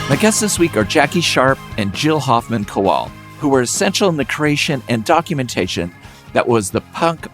My guests this week are Jackie Sharp and Jill Hoffman-Kowal, who were essential in the creation and documentation that was the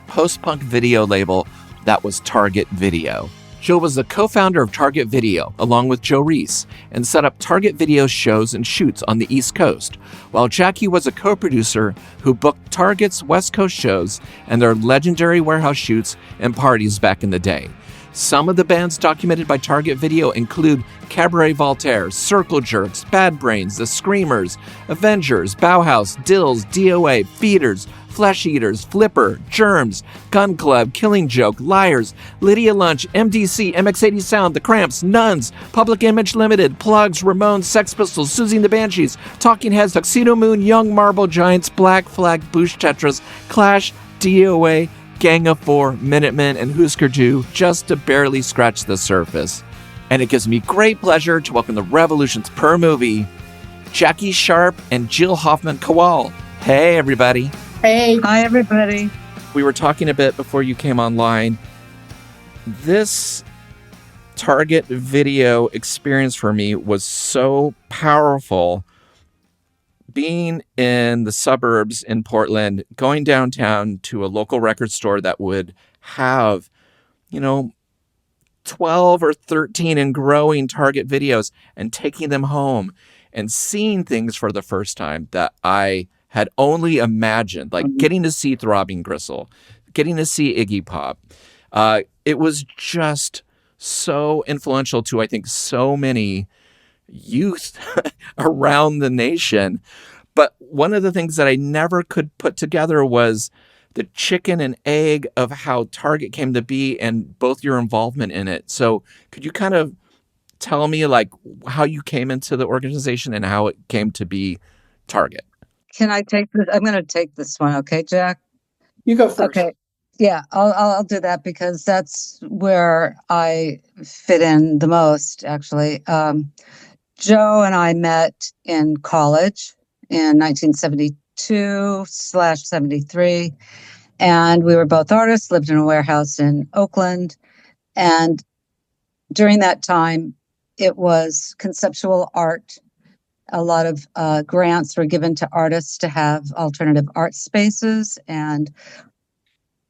post-punk video label that was Target Video. Jill was the co-founder of Target Video, along with Joe Rees, and set up Target Video shows and shoots on the East Coast, while Jackie was a co-producer who booked Target's West Coast shows and their legendary warehouse shoots and parties back in the day. Some of the bands documented by Target Video include Cabaret Voltaire, Circle Jerks, Bad Brains, The Screamers, Avengers, Bauhaus, Dills, DOA, Feeders, Flesh Eaters, Flipper, Germs, Gun Club, Killing Joke, Liars, Lydia Lunch, MDC, MX80 Sound, The Cramps, Nuns, Public Image Limited, Plugs, Ramones, Sex Pistols, Susie and the Banshees, Talking Heads, Tuxedo Moon, Young Marble Giants, Black Flag, Boosh Tetras, Clash, DOA, Gang of Four, Minutemen, and Hüsker Dü, just to barely scratch the surface. And it gives me great pleasure to welcome the Revolutions Per Movie, Jackie Sharp and Jill Hoffman-Kowal. Hey, everybody. Hey. Hi, everybody. We were talking a bit before you came online. This Target Video experience for me was so powerful. Being in the suburbs in Portland, going downtown to a local record store that would have, 12 or 13 and growing Target videos, and taking them home and seeing things for the first time that I had only imagined, like getting to see Throbbing Gristle, getting to see Iggy Pop. It was just so influential to, I think, so many youth around the nation. But one of the things that I never could put together was the chicken and egg of how Target came to be and both your involvement in it. So could you kind of tell me how you came into the organization and how it came to be Target? Can I take this? I'm going to take this one. Okay, Jack? You go first. Okay. Yeah, I'll do that because that's where I fit in the most, actually. Joe and I met in college in 1972/73, and we were both artists, lived in a warehouse in Oakland. And during that time, it was conceptual art. A lot of grants were given to artists to have alternative art spaces, and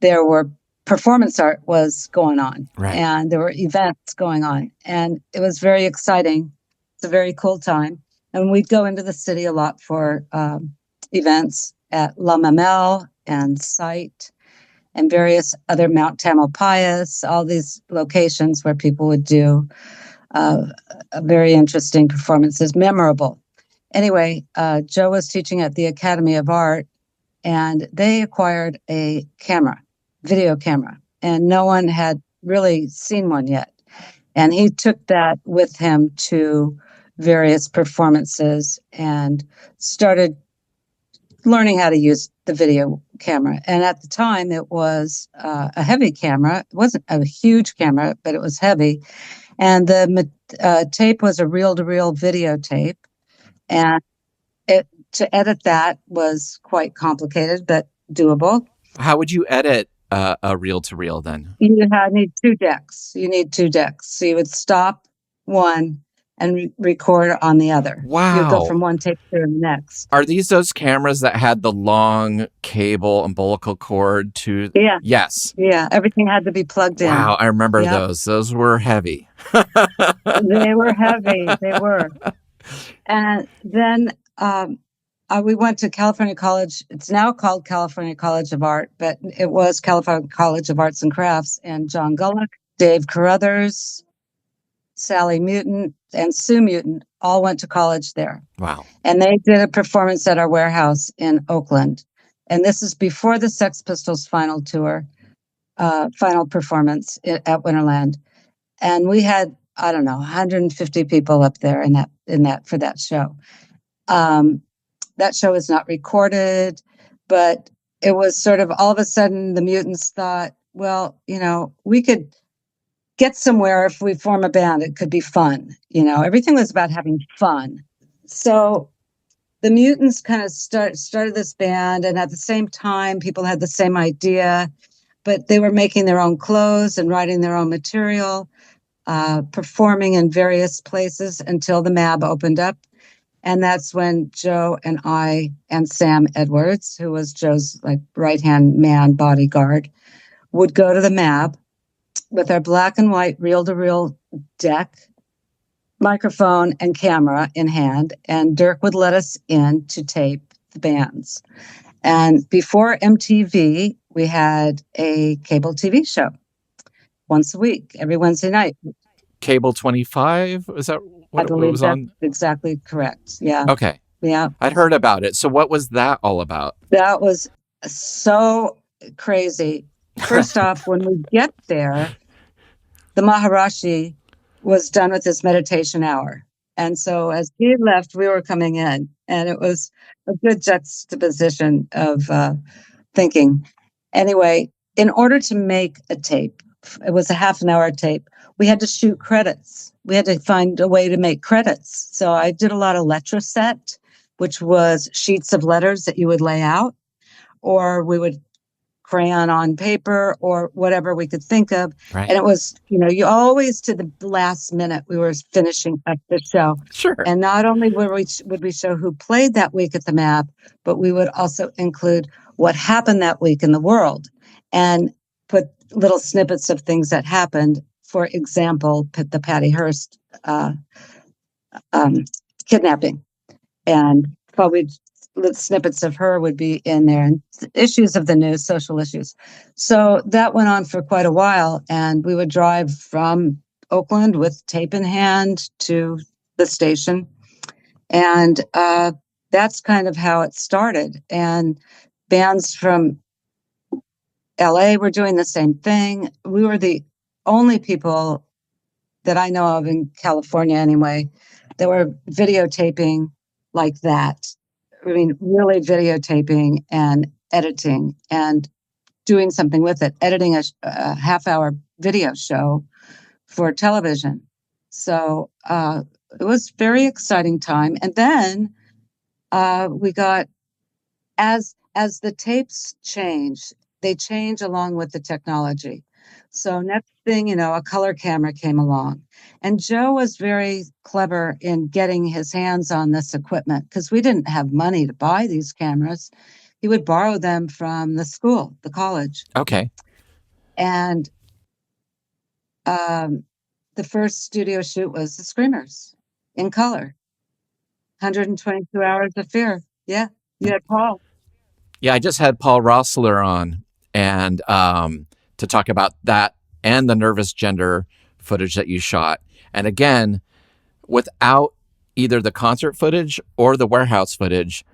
there were performance art was going on, right, and there were events going on, and it was very exciting. It's a very cool time, and we'd go into the city a lot for events at La Mamelle and Site and various other Mount Tamalpais, all these locations where people would do very interesting performances, memorable. Anyway, Joe was teaching at the Academy of Art, and they acquired a video camera, and no one had really seen one yet. And he took that with him to various performances and started learning how to use the video camera. And at the time, it was a heavy camera. It wasn't a huge camera, but it was heavy. And the tape was a reel-to-reel videotape. And to edit that was quite complicated, but doable. How would you edit a reel-to-reel then? You need two decks. So you would stop one and record on the other. Wow. You'd go from one tape to the next. Are these those cameras that had the long cable umbilical cord to... Yeah. Yes. Yeah, everything had to be plugged in. Wow, I remember those. Those were heavy. They were heavy. They were. And then we went to California College. It's now called California College of Art, but it was California College of Arts and Crafts. And John Gullick, Dave Carruthers, Sally Mutant, and Sue Mutant all went to college there. Wow. And they did a performance at our warehouse in Oakland. And this is before the Sex Pistols' final tour, final performance at Winterland. And we had, 150 people up there for that show. That show is not recorded, but it was sort of all of a sudden the Mutants thought, well, we could get somewhere if we form a band. It could be fun. Everything was about having fun. So the Mutants kind of started this band, and at the same time, people had the same idea, but they were making their own clothes and writing their own material. performing in various places until the MAB opened up. And that's when Joe and I and Sam Edwards, who was Joe's like right-hand man bodyguard, would go to the MAB with our black and white reel-to-reel deck, microphone and camera in hand, and Dirk would let us in to tape the bands. And before MTV, we had a cable TV show once a week, every Wednesday night. Cable 25? Is that what I believe was that's on? exactly correct. Yeah. Okay. Yeah. I'd heard about it. So what was that all about? That was so crazy. First off, when we get there, the Maharishi was done with his meditation hour. And so as he left, we were coming in. And it was a good juxtaposition of thinking. Anyway, in order to make a tape, it was a half an hour tape, we had to shoot credits. We had to find a way to make credits. So I did a lot of letraset, which was sheets of letters that you would lay out, or we would crayon on paper or whatever we could think of. Right. And it was, you always to the last minute, we were finishing up the show. Sure. And not only would we show who played that week at the MAB, but we would also include what happened that week in the world and put little snippets of things that happened. For example, the Patty Hearst kidnapping, and probably snippets of her would be in there, and issues of the news, social issues. So that went on for quite a while, and we would drive from Oakland with tape in hand to the station, and that's kind of how it started. And bands from LA were doing the same thing. We were the only people that I know of in California anyway that were videotaping like that. I mean, really videotaping and editing and doing something with it, editing a half-hour video show for television. So it was a very exciting time. And then we got, as the tapes change, they change along with the technology. So next thing, a color camera came along. And Joe was very clever in getting his hands on this equipment because we didn't have money to buy these cameras. He would borrow them from the school, the college. Okay. And the first studio shoot was The Screamers in color. 122 Hours of Fear. Yeah, you had Paul. Yeah, I just had Paul Rossler on, and to talk about that and the Nervous Gender footage that you shot. And again, without either the concert footage or the warehouse footage,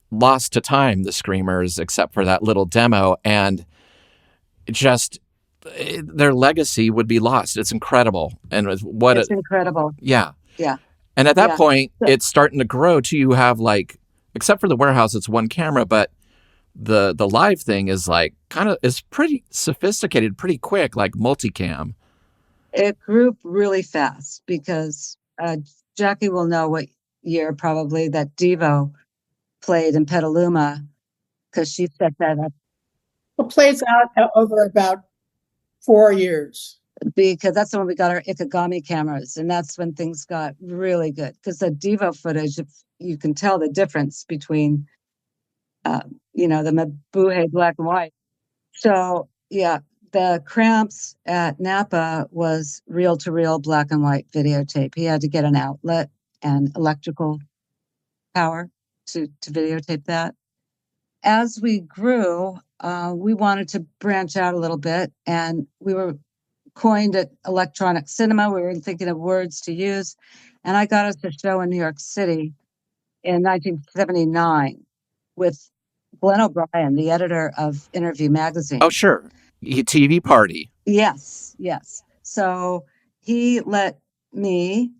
lost to time, the Screamers, except for that little demo, and just their legacy would be lost. It's incredible. And it's incredible. Yeah. Yeah. And at that point, it's starting to grow to you have except for the warehouse, it's one camera, but the live thing is is pretty sophisticated, pretty quick, like multicam. It grew really fast because Jackie will know what year probably that Devo played in Petaluma because she set that up. It plays out over about 4 years. Because that's when we got our Ikegami cameras, and that's when things got really good. Because the Devo footage, you can tell the difference between, the Mabuhay black and white. So, yeah, the Cramps at Napa was reel-to-reel black and white videotape. He had to get an outlet and electrical power to videotape that. As we grew, we wanted to branch out a little bit, and we were coined at electronic cinema. We were thinking of words to use, and I got us a show in New York City in 1979 with Glenn O'Brien, the editor of Interview magazine. Oh, sure. TV party. Yes. So he let me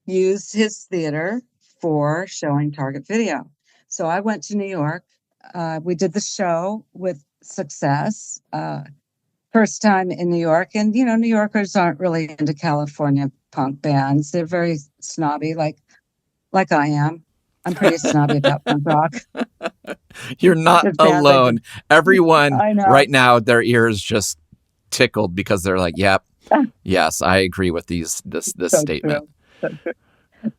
use his theater for showing Target Video. So I went to New York. We did the show with success. First time in New York. And, New Yorkers aren't really into California punk bands. They're very snobby, like I am. I'm pretty snobby about punk rock. You're not alone. Everyone right now, their ears just tickled because they're like, yep. Yes, I agree with this So statement. true. So true.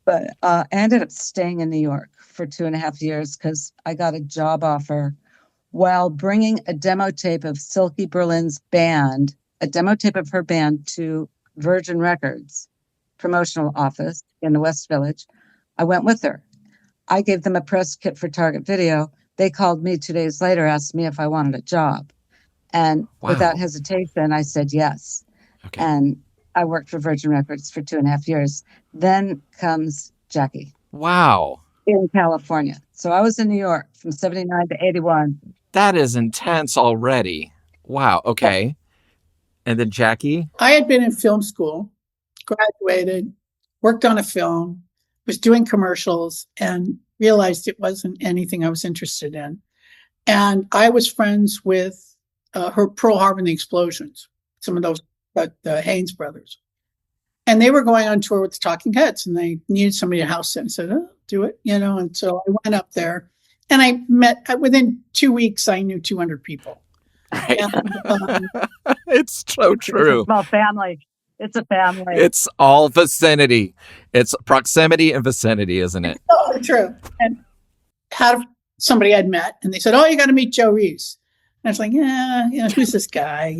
But I ended up staying in New York for 2.5 years because I got a job offer while bringing a demo tape of Silky Berlin's band, a demo tape of her band to Virgin Records promotional office in the West Village. I went with her. I gave them a press kit for Target Video. They called me 2 days later, asked me if I wanted a job. And without hesitation, I said yes. Okay. And I worked for Virgin Records for 2.5 years. Then comes Jackie. Wow. In California. So I was in New York from 79 to 81. That is intense already. Wow. Okay. And then Jackie? I had been in film school, graduated, worked on a film, was doing commercials, and realized it wasn't anything I was interested in. And I was friends with her Pearl Harbor and the Explosions, some of those, the Haynes brothers. And they were going on tour with the Talking Heads, and they needed somebody to house it. And said, "Oh, do it," And so I went up there, and I met. Within 2 weeks, I knew 200 people. Right. And, it's so true. It's a small family. It's a family. It's all vicinity. It's proximity and vicinity, isn't it? Oh, true. And had somebody I'd met, and they said, "Oh, you got to meet Joe Rees." And I was like, "Yeah, who's this guy?"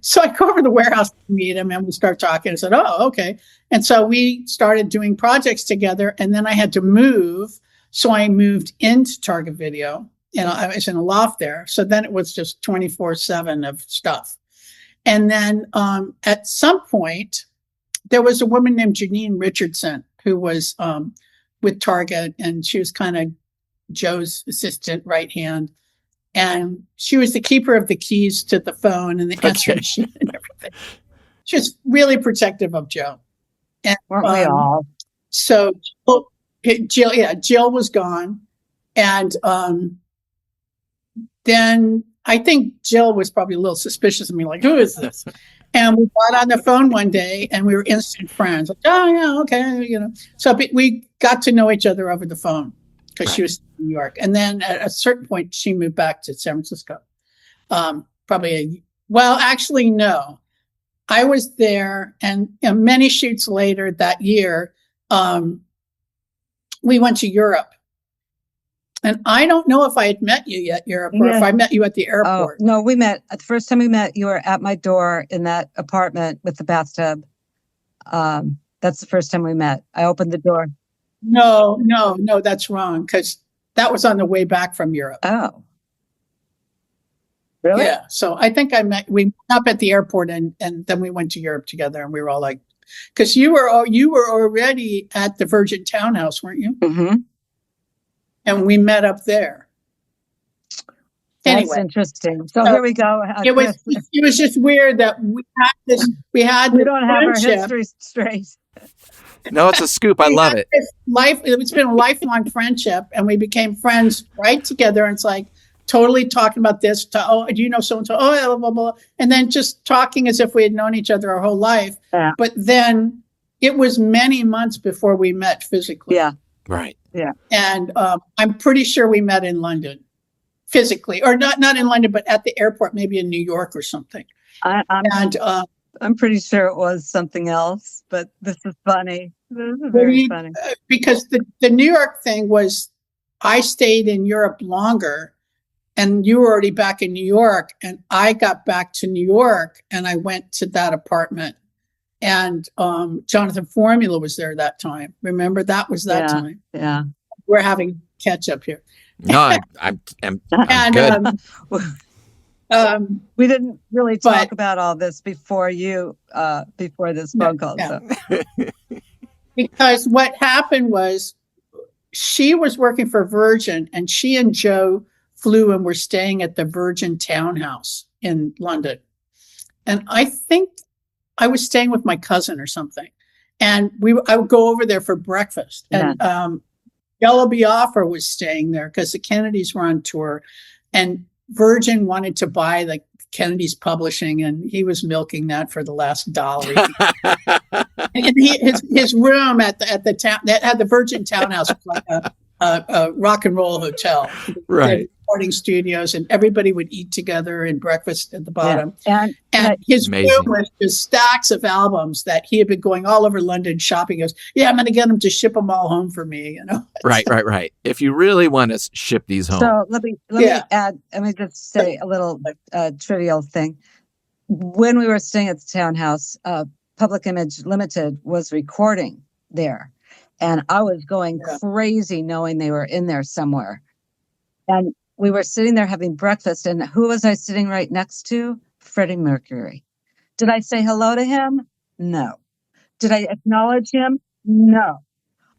So I go over to the warehouse to meet him, and we start talking. I said, "Oh, okay." And so we started doing projects together, and then I had to move. So I moved into Target Video, and I was in a loft there. So then it was just 24/7 of stuff. And then at some point, there was a woman named Janine Richardson who was with Target, and she was kind of Joe's assistant right hand. And she was the keeper of the keys to the phone and the answering machine and everything. She was really protective of Joe. And, weren't we all? So Jill was gone. And then I think Jill was probably a little suspicious of me, like, "Who is this?" And we got on the phone one day, and we were instant friends. Like, "Oh, yeah, okay," So we got to know each other over the phone because she was in New York. And then at a certain point, she moved back to San Francisco. Actually, no. I was there, and many shoots later that year, we went to Europe. And I don't know if I had met you yet, Europe, or if I met you at the airport. Oh, no, we met. The first time we met, you were at my door in that apartment with the bathtub. That's the first time we met. I opened the door. No, that's wrong, because that was on the way back from Europe. Oh. Really? Yeah. So I think we met up at the airport, and then we went to Europe together, and we were all like, because you were already at the Virgin Townhouse, weren't you? Mm-hmm. And we met up there. That's anyway, interesting. So here we go. It was just weird that we don't have our history straight. No, it's a scoop. I love it. It's been a lifelong friendship, and we became friends right together. And it's like totally talking about this. Do you know so and so? Oh, blah, blah, blah. And then just talking as if we had known each other our whole life. Yeah. But then it was many months before we met physically. Yeah. Right. Yeah. And I'm pretty sure we met in London physically, or not in London, but at the airport, maybe in New York or something. I'm pretty sure it was something else, but this is funny. This is very funny. Because the New York thing was, I stayed in Europe longer, and you were already back in New York, and I got back to New York, and I went to that apartment, and Jonathan Formula was there that time. Remember, that was that time. Yeah, we're having catch up here. No, I'm good. We didn't really talk about all this before this phone call. No. So. Because what happened was, she was working for Virgin, and she and Joe flew and were staying at the Virgin Townhouse in London. And I think I was staying with my cousin or something. And I would go over there for breakfast. And Jello Biafra was staying there because the Kennedys were on tour. And Virgin wanted to buy the Kennedy's publishing, and he was milking that for the last dollar. And his room at the town that had the Virgin Townhouse was like a rock and roll hotel. Right. recording studios, and everybody would eat together and breakfast at the bottom. Yeah. And his Amazing. room was just stacks of albums that he had been going all over London shopping. He goes, yeah, I'm going to get him to ship them all home for me, you know? Right. If you really want to ship these home. So let me just say a little trivial thing. When we were staying at the townhouse, Public Image Limited was recording there. And I was going crazy knowing they were in there somewhere. And we were sitting there having breakfast. And who was I sitting right next to? Freddie Mercury. Did I say hello to him? No. Did I acknowledge him? No.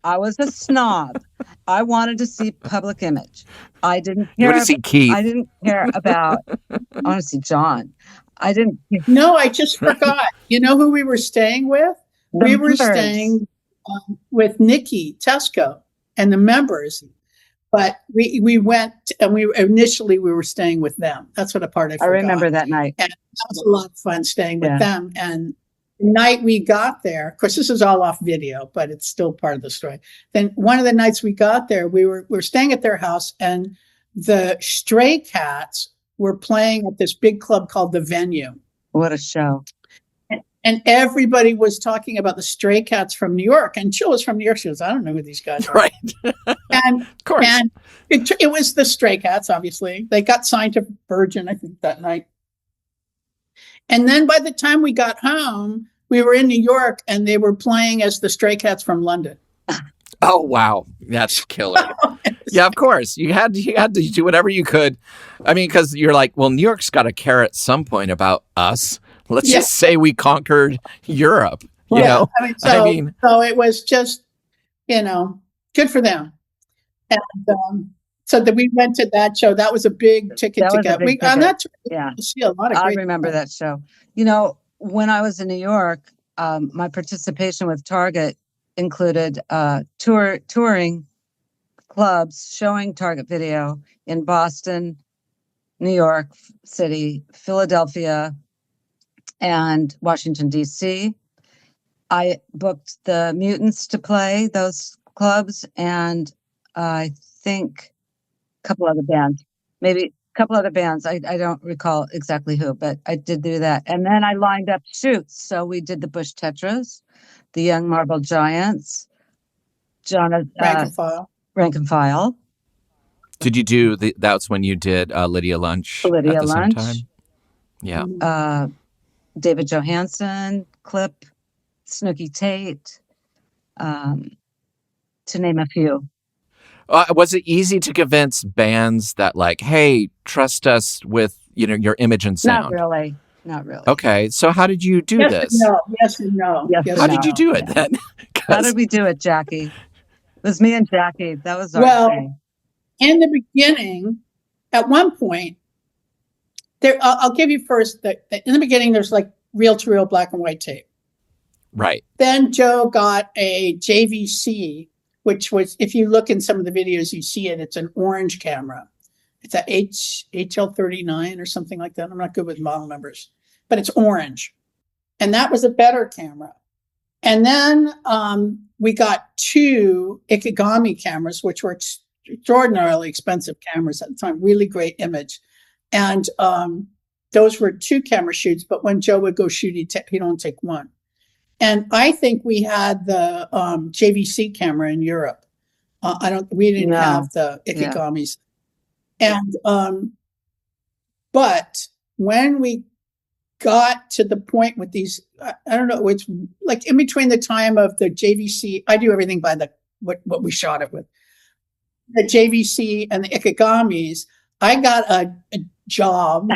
I was a snob. I wanted to see Public Image. I didn't care. You want to see Keith? I didn't care about, I want to see John. I didn't. No, I just forgot. You know who we were staying with? We were staying with Nikki Tesco and the members. But we went and we were staying with them. That's what a part I forgot. I remember that night. And that was a lot of fun staying with them. And the night we got there, of course, this is all off video, but it's still part of the story. Then one of the nights we got there, we were staying at their house, and the Stray Cats were playing at this big club called The Venue. What a show. And everybody was talking about the Stray Cats from New York. And Jill was from New York. She goes, I don't know who these guys are. Right. And, of course. And it was the Stray Cats, obviously. They got signed to Virgin, I think, that night. And then by the time we got home, we were in New York, and they were playing as the Stray Cats from London. Oh, wow. That's killer. Yeah, of course. You had to do whatever you could. I mean, because you're like, well, New York's got to care at some point about us. Let's just say we conquered Europe. You know? So it was just, good for them. And so that we went to that show. That was a big ticket to get. See a lot of. I remember that show. When I was in New York, my participation with Target included touring clubs showing Target video in Boston, New York City, Philadelphia, and Washington, D.C. I booked the Mutants to play those clubs, and I think a couple other bands. I don't recall exactly who, but I did do that. And then I lined up shoots. So we did the Bush Tetras, the Young Marble Giants, Rank and File. Did you do that's when you did Lydia Lunch? Lydia at the Lunch. Same time? Yeah. David Johansen, Clip, Snooky Tate, to name a few. Was it easy to convince bands that, like, hey, trust us with your image and sound? Not really. Okay, so how did you do this? Yes and no. How did you do it then? How did we do it, Jackie? It was me and Jackie. That was our thing. In the beginning, at one point, I'll give you first in the beginning, there's like reel-to-reel black and white tape. Right. Then Joe got a JVC, which was, if you look in some of the videos, you see it. It's an orange camera. It's a HL39 or something like that. I'm not good with model numbers, but it's orange. And that was a better camera. And then we got two Ikegami cameras, which were extraordinarily expensive cameras at the time, really great image. And those were 2 camera shoots, but when Joe would go shoot, he'd only take 1. And I think we had the JVC camera in Europe. We didn't have the Ikegamis. Yeah. And, but when we got to the point with these, I don't know, it's like in between the time of the JVC, I do everything by what we shot it with. The JVC and the Ikegamis, I got a job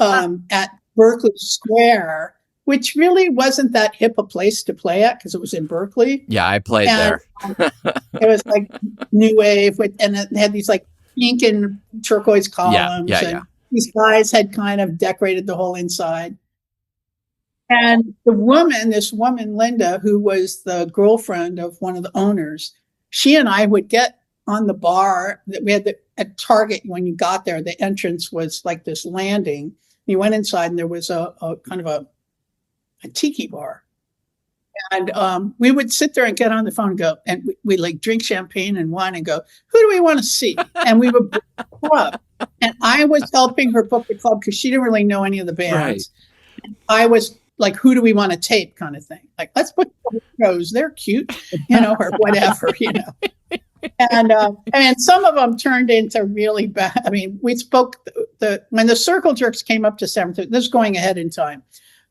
at Berkeley Square, which really wasn't that hip a place to play at because it was in Berkeley. Yeah, I played there. It was like new wave, and it had these like pink and turquoise columns. Yeah. These guys had kind of decorated the whole inside. And this woman, Linda, who was the girlfriend of one of the owners, she and I would get on the bar that we had at Target. When you got there, the entrance was like this landing. You went inside and there was a kind of a tiki bar. And we would sit there and get on the phone and go, and we like drink champagne and wine and go, who do we want to see? And we would book the club. And I was helping her book the club because she didn't really know any of the bands. Right. I was like, who do we want to tape kind of thing? Like, let's put shows. They're cute, or whatever, And I mean, some of them turned into really bad. I mean, we spoke when the Circle Jerks came up to San Francisco. This is going ahead in time.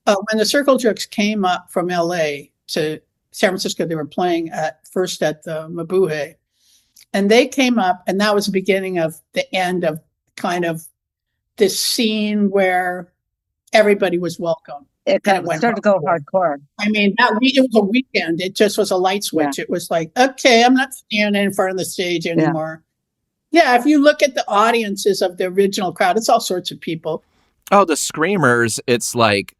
When the Circle Jerks came up from LA to San Francisco, they were playing first at the Mabuhay, and they came up, and that was the beginning of the end of kind of this scene where everybody was welcome. It started to go hardcore. I mean, it was a weekend. It just was a light switch. Yeah. It was like, okay, I'm not standing in front of the stage anymore. Yeah, if you look at the audiences of the original crowd, it's all sorts of people. Oh, the Screamers, it's like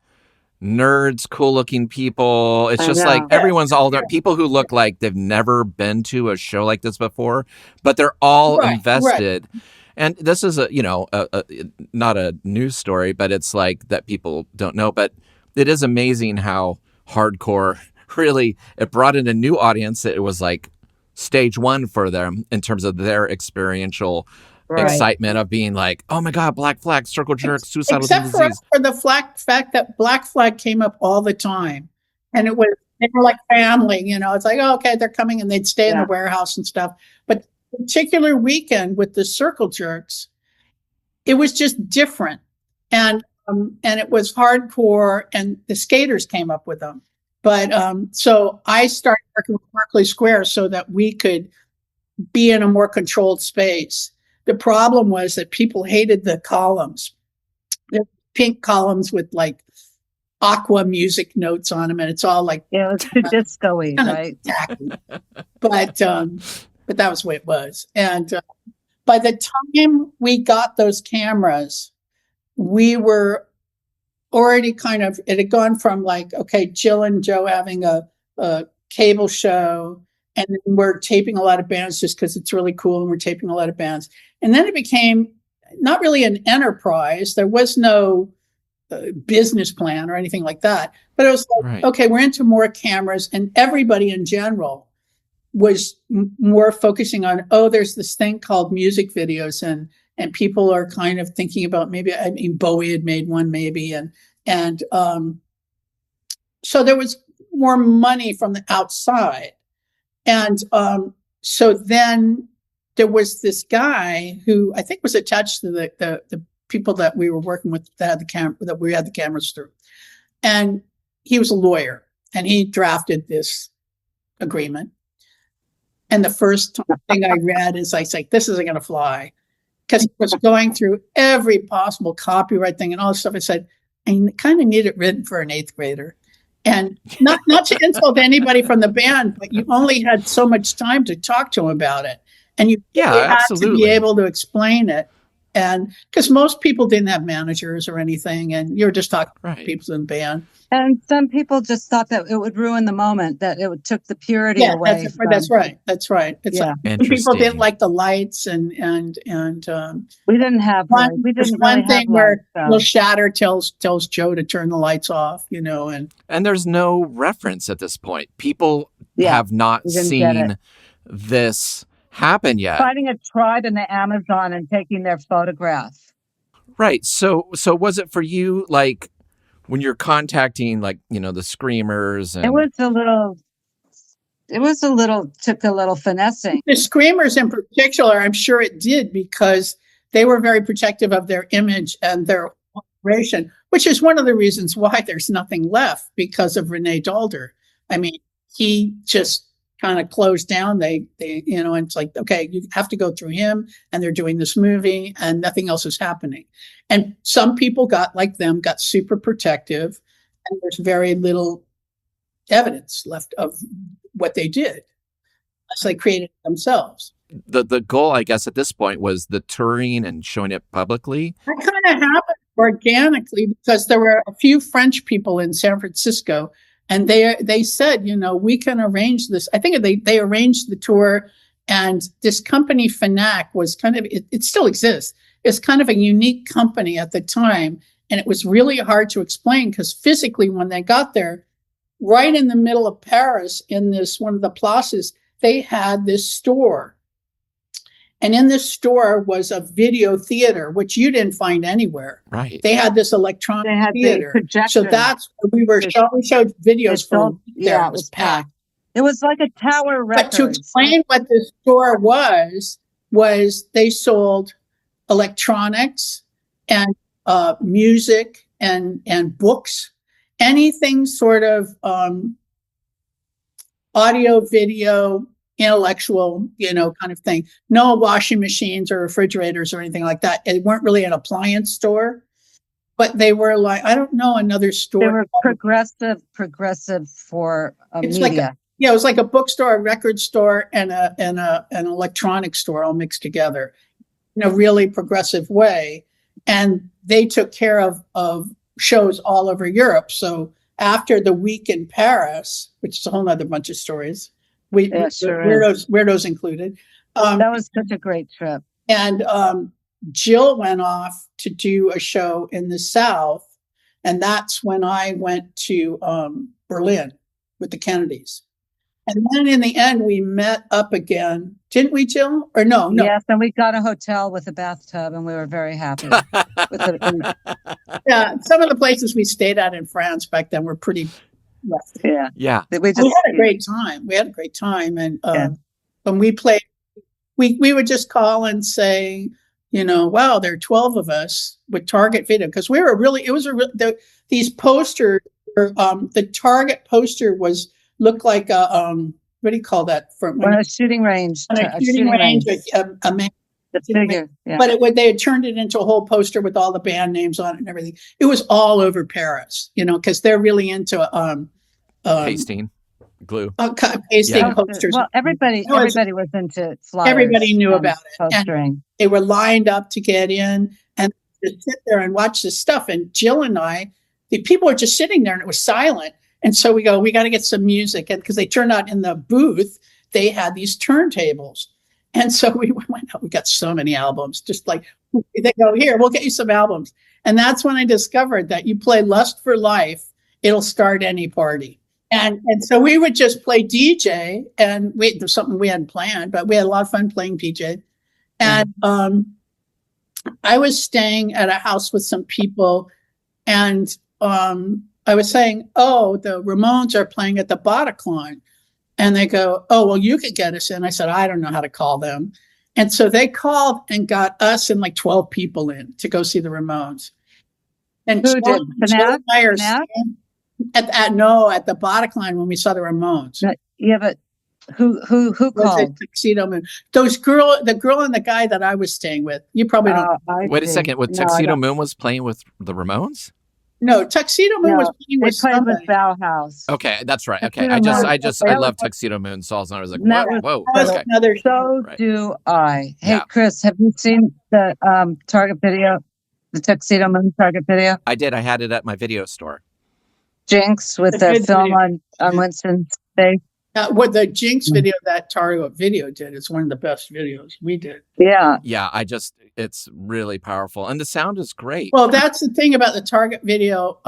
nerds, cool-looking people. It's just like everyone's all there. People who look like they've never been to a show like this before, but they're all invested. Right. And this is not a news story, but it's like that people don't know. But it is amazing how hardcore really, it brought in a new audience. It was like stage one for them in terms of their experiential excitement of being like, oh my God, Black Flag, Circle Jerks, Suicidal Except Disease. for the fact that Black Flag came up all the time. And they were like family, It's like, oh, okay, they're coming, and they'd stay in the warehouse and stuff. But particular weekend with the Circle Jerks, it was just different. And it was hardcore, and the skaters came up with them. But so I started working with Berkeley Square so that we could be in a more controlled space. The problem was that people hated the columns. The pink columns with like aqua music notes on them, and it's all like it was disco-y, right? But that was the way it was. And by the time we got those cameras, we were already it had gone from like, okay, Jill and Joe having a cable show, and then we're taping a lot of bands just because it's really cool, and we're taping a lot of bands. And then it became not really an enterprise. There was no business plan or anything like that. But it was like, okay, we're into more cameras, and everybody in general was more focusing on, there's this thing called music videos, and people are kind of thinking about Bowie had made one maybe. And so there was more money from the outside. And so then there was this guy who I think was attached to the people that we were working with that we had the cameras through. And he was a lawyer, and he drafted this agreement. And the first thing I read is I say, this isn't going to fly, because it was going through every possible copyright thing and all this stuff. I said, I kind of need it written for an 8th grader. And not to insult anybody from the band, but you only had so much time to talk to him about it. And you had to be able to explain it. And because most people didn't have managers or anything, and you're just talking to people in the band. And some people just thought that it would ruin the moment, that it took the purity away. That's right. It's like people didn't like the lights, and we didn't have one thing where Will Shatter tells Joe to turn the lights off, and there's no reference at this point. People have not seen this happen yet. Finding a tribe in the Amazon and taking their photograph. Right. So was it for you, like, when you're contacting, like, the Screamers? And... took a little finessing. The Screamers in particular, I'm sure it did, because they were very protective of their image and their operation, which is one of the reasons why there's nothing left, because of Renee Dalder. I mean, he just kind of closed down. They and it's like, okay, you have to go through him, and they're doing this movie, and nothing else is happening. And some people got super protective, and there's very little evidence left of what they did. So they created it themselves. The goal, I guess, at this point was the touring and showing it publicly. That kind of happened organically, because there were a few French people in San Francisco, and they said, we can arrange this. I think they arranged the tour, and this company, Fnac, was kind of, it still exists. It's kind of a unique company at the time. And it was really hard to explain, because physically when they got there, right in the middle of Paris, in this one of the places, they had this store. And in this store was a video theater, which you didn't find anywhere. Right. They had this electronic They had theater. the projector. So that's where we showed videos from there. Yeah, It was packed. It was like a Tower Records. But to explain what the store was they sold electronics and music and books, anything sort of audio, video, intellectual, kind of thing. No washing machines or refrigerators or anything like that. It weren't really an appliance store, but they were like, I don't know, another store. They were progressive for media. It was like a bookstore, a record store, and an electronic store all mixed together in a really progressive way. And they took care of shows all over Europe. So after the week in Paris, which is a whole other bunch of stories, weirdos included. That was such a great trip. And Jill went off to do a show in the South. And that's when I went to Berlin with the Kennedys. And then in the end, we met up again. Didn't we, Jill? Or no? Yes, and we got a hotel with a bathtub, and we were very happy. Yeah, some of the places we stayed at in France back then were pretty rough. Yeah. We had a great time. And when we played, we would just call and say, wow, there are 12 of us with Target video. Because these posters, the Target poster looked like a what do you call that? A shooting range. A shooting range. A man. The figure. Yeah. But they had turned it into a whole poster with all the band names on it and everything. It was all over Paris, because they're really into pasting, glue, pasting posters. Well, everybody was into flyers. Everybody knew about it. Postering. And they were lined up to get in and to sit there and watch this stuff. And Jill and I, the people were just sitting there, and it was silent. And so we got to get some music. And because they turned out in the booth, they had these turntables. And so we went out, we got so many albums, just like they go, here, we'll get you some albums. And that's when I discovered that you play Lust for Life, it'll start any party. And so we would just play DJ, and there's something we hadn't planned, but we had a lot of fun playing DJ. And I was staying at a house with some people, and I was saying, the Ramones are playing at the Bataclan. And they go, well, you could get us in. I said, I don't know how to call them. And so they called and got us and like 12 people in to go see the Ramones. And who did? At the Bataclan when we saw the Ramones. Yeah, but who called? Tuxedo Moon. The girl and the guy that I was staying with. You probably don't. Wait a second. Tuxedo Moon was playing with the Ramones? No, Tuxedo Moon was playing with somebody. With Bauhaus. Okay, that's right. Okay, I love Tuxedo Moon songs, and I was like, whoa. Okay. So do I. Hey, Chris, have you seen the Target video, the Tuxedo Moon Target video? I did. I had it at my video store. Jinx with the film on Winston's face. What the Jinx video that Target video did is one of the best videos we did. Yeah. Yeah, it's really powerful. And the sound is great. Well, that's the thing about the Target video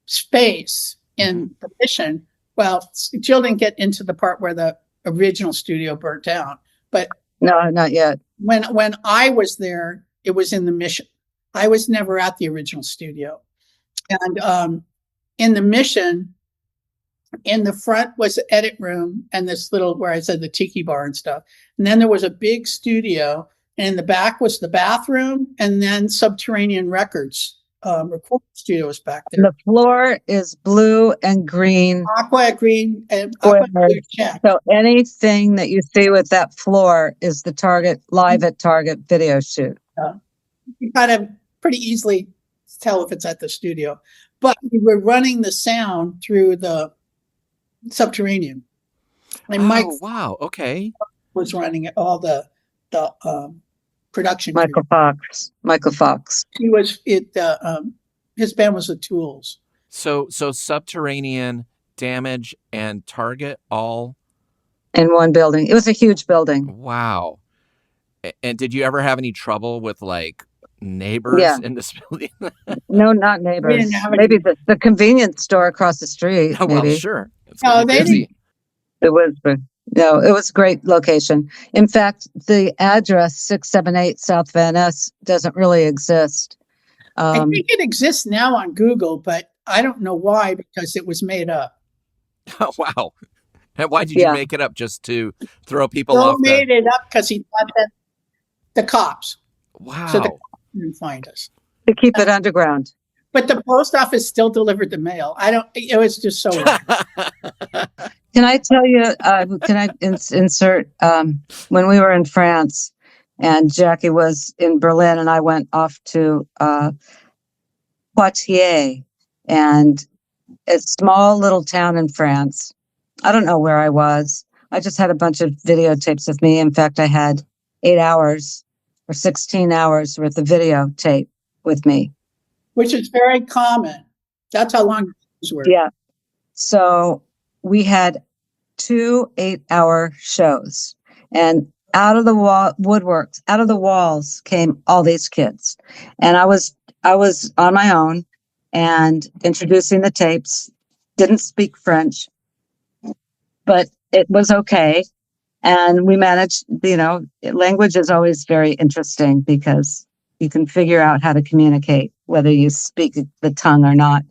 space in the Mission. Well, Jill didn't get into the part where the original studio burnt down. But no, not yet. When I was there, it was in the Mission. I was never at the original studio. And in the Mission, in the front was the edit room and this little, where I said the tiki bar and stuff. And then there was a big studio, and in the back was the bathroom, and then Subterranean Records recording studio was back there. The floor is blue and green. Aqua green and aqua blue check. So anything that you see with that floor is the Target live at Target video shoot. You kind of pretty easily tell if it's at the studio. But we were running the sound through the Subterranean. And Mike okay. was running it, all the production. Michael Fox. He was his band was the Tools. So Subterranean, Damage, and Target all in one building. It was a huge building. Wow. And did you ever have any trouble with like neighbors Yeah. in this building? No, not We neighbors. didn't have Maybe any. the convenience store across the street. Oh, well, Maybe sure. It's No, gonna be they busy. didn't. it was. No, it was a great location. In fact, the address 678 South Van Ness doesn't really exist. I think it exists now on Google, but I don't know why, because it was made up. Oh, wow. And why did you Yeah. make it up? Just to throw people Bill off the... made it up because he thought that the cops, Wow. so the cops didn't find us. To keep it underground. But the post office still delivered the mail. It was just so weird. Can I tell you, can I insert, when we were in France and Jackie was in Berlin and I went off to Poitiers, and a small little town in France. I don't know where I was. I just had a bunch of videotapes with me. In fact, I had 8 hours or 16 hours worth of videotape with me. Which is very common. That's how long these were. Yeah. So we had 2 8-hour shows, and out of the woodworks, out of the walls came all these kids. And I was on my own and introducing the tapes. Didn't speak French, but it was okay. And we managed, language is always very interesting because you can figure out how to communicate, whether you speak the tongue or not.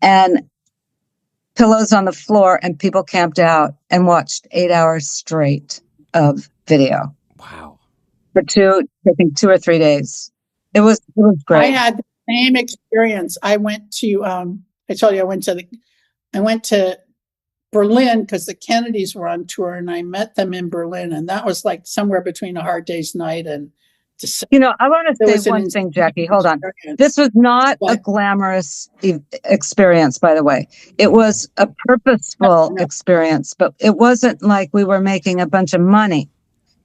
And pillows on the floor, and people camped out and watched 8 hours straight of video. Wow. For I think 2 or 3 days. It was great. I had the same experience. I went to, I told you I went to Berlin because the Kennedys were on tour, and I met them in Berlin, and that was like somewhere between A Hard Day's Night and December. I want to say one thing, Jackie. Hold on. Experience. This was not a glamorous experience, by the way. It was a purposeful experience, but it wasn't like we were making a bunch of money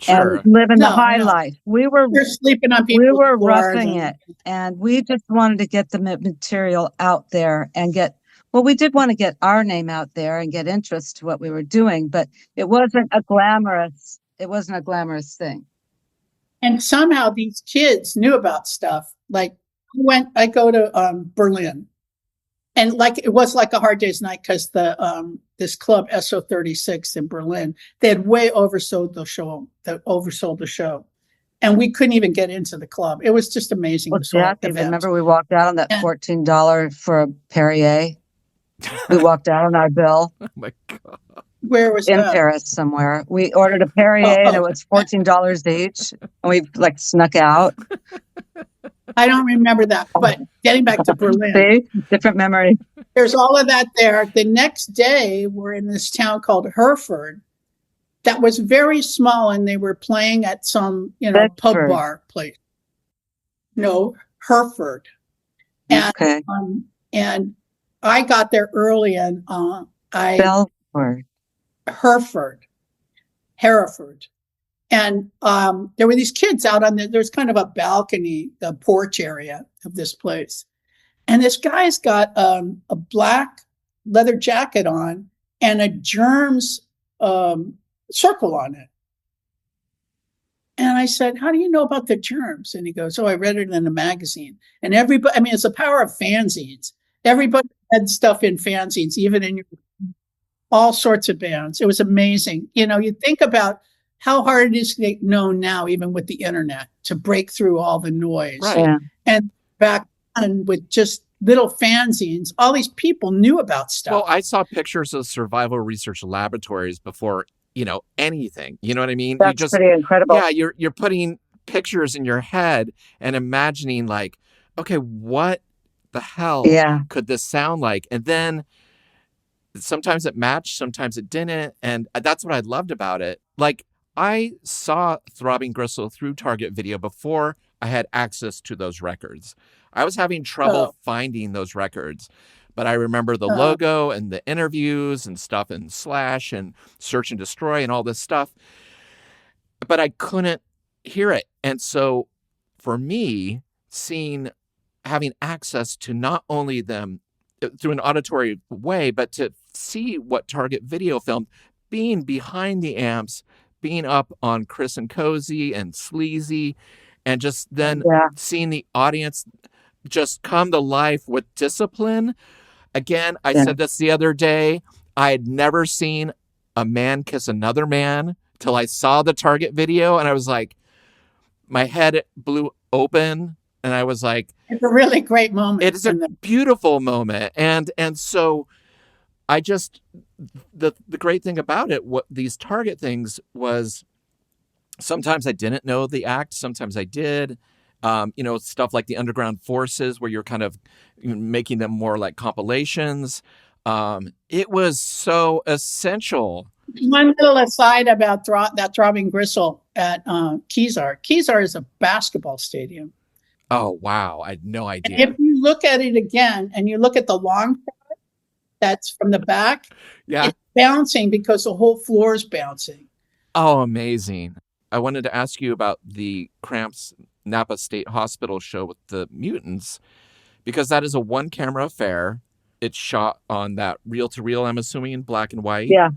and living the high life. We're sleeping on people. We were roughing it, and we just wanted to get the material out there and we did want to get our name out there and get interest to what we were doing, but it wasn't a glamorous thing. And somehow these kids knew about stuff. Like I go to Berlin, and like it was like A Hard Day's Night because this club SO36 in Berlin, they had way oversold the show, and we couldn't even get into the club. It was just amazing. Well, Jackie, remember we walked out on that $14 for a Perrier. We walked out on our bill. Oh my God. Where was in that? Paris somewhere. We ordered a Perrier and it was $14 each, and we snuck out. I don't remember that, but getting back to Berlin. See? Different memory. There's all of that there. The next day, we're in this town called Hereford that was very small, and they were playing at some, pub bar place. No, Hereford. And, okay. And I got there early, and Hereford. And there were these kids out on there's kind of a balcony, the porch area of this place. And this guy's got a black leather jacket on and a germs circle on it. And I said, how do you know about the germs? And he goes, I read it in a magazine. And everybody, it's the power of fanzines. Everybody had stuff in fanzines, even in all sorts of bands. It was amazing. You think about how hard it is to get known now, even with the internet, to break through all the noise. Right. Yeah. And back then, with just little fanzines, all these people knew about stuff. Well, I saw pictures of survival research laboratories before, anything. You know what I mean? That's pretty incredible. Yeah, you're putting pictures in your head and imagining like, okay, what the hell could this sound like? And then sometimes it matched, sometimes it didn't. And that's what I loved about it. Like, I saw Throbbing Gristle through Target Video before I had access to those records. I was having trouble finding those records, but I remember the logo and the interviews and stuff and Slash and Search and Destroy and all this stuff, but I couldn't hear it. And so for me, having access to not only them through an auditory way, but to see what Target Video filmed, being behind the amps, being up on Chris and Cozy and Sleazy, and just then Yeah. seeing the audience just come to life with discipline. Again, I Yeah. said this the other day. I had never seen a man kiss another man till I saw the Target video, and I was like, my head blew open, and I was like, It's a really great moment. it is a beautiful moment. And so I just, the great thing about it, what these Target things was, sometimes I didn't know the act, sometimes I did. Stuff like the Underground Forces, where you're kind of making them more like compilations. It was so essential. One little aside about that Throbbing Gristle at Kezar. Kezar is a basketball stadium. Oh, wow. I had no idea. And if you look at it again and you look at the long shot that's from the back, it's bouncing because the whole floor is bouncing. Oh, amazing. I wanted to ask you about the Cramps Napa State Hospital show with the Mutants, because that is a one-camera affair. It's shot on that reel-to-reel, I'm assuming, in black and white. Yeah.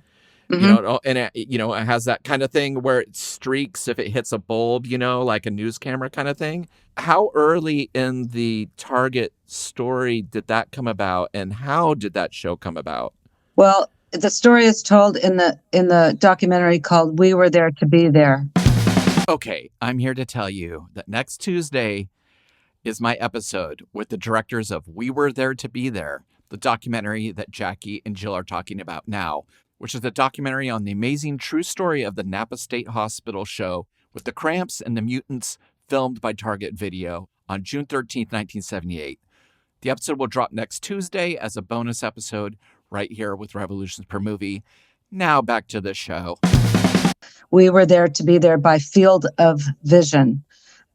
Mm-hmm. And it has that kind of thing where it streaks if it hits a bulb, like a news camera kind of thing. How early in the Target story did that come about, and how did that show come about? Well, the story is told in the documentary called "We Were There to Be There." Okay, I'm here to tell you that next Tuesday is my episode with the directors of We Were There to Be There, the documentary that Jackie and Jill are talking about now, which is a documentary on the amazing true story of the Napa State Hospital show with the Cramps and the Mutants, filmed by Target Video on June 13th, 1978. The episode will drop next Tuesday as a bonus episode right here with Revolutions Per Movie. Now back to the show. We Were There to Be There by Field of Vision.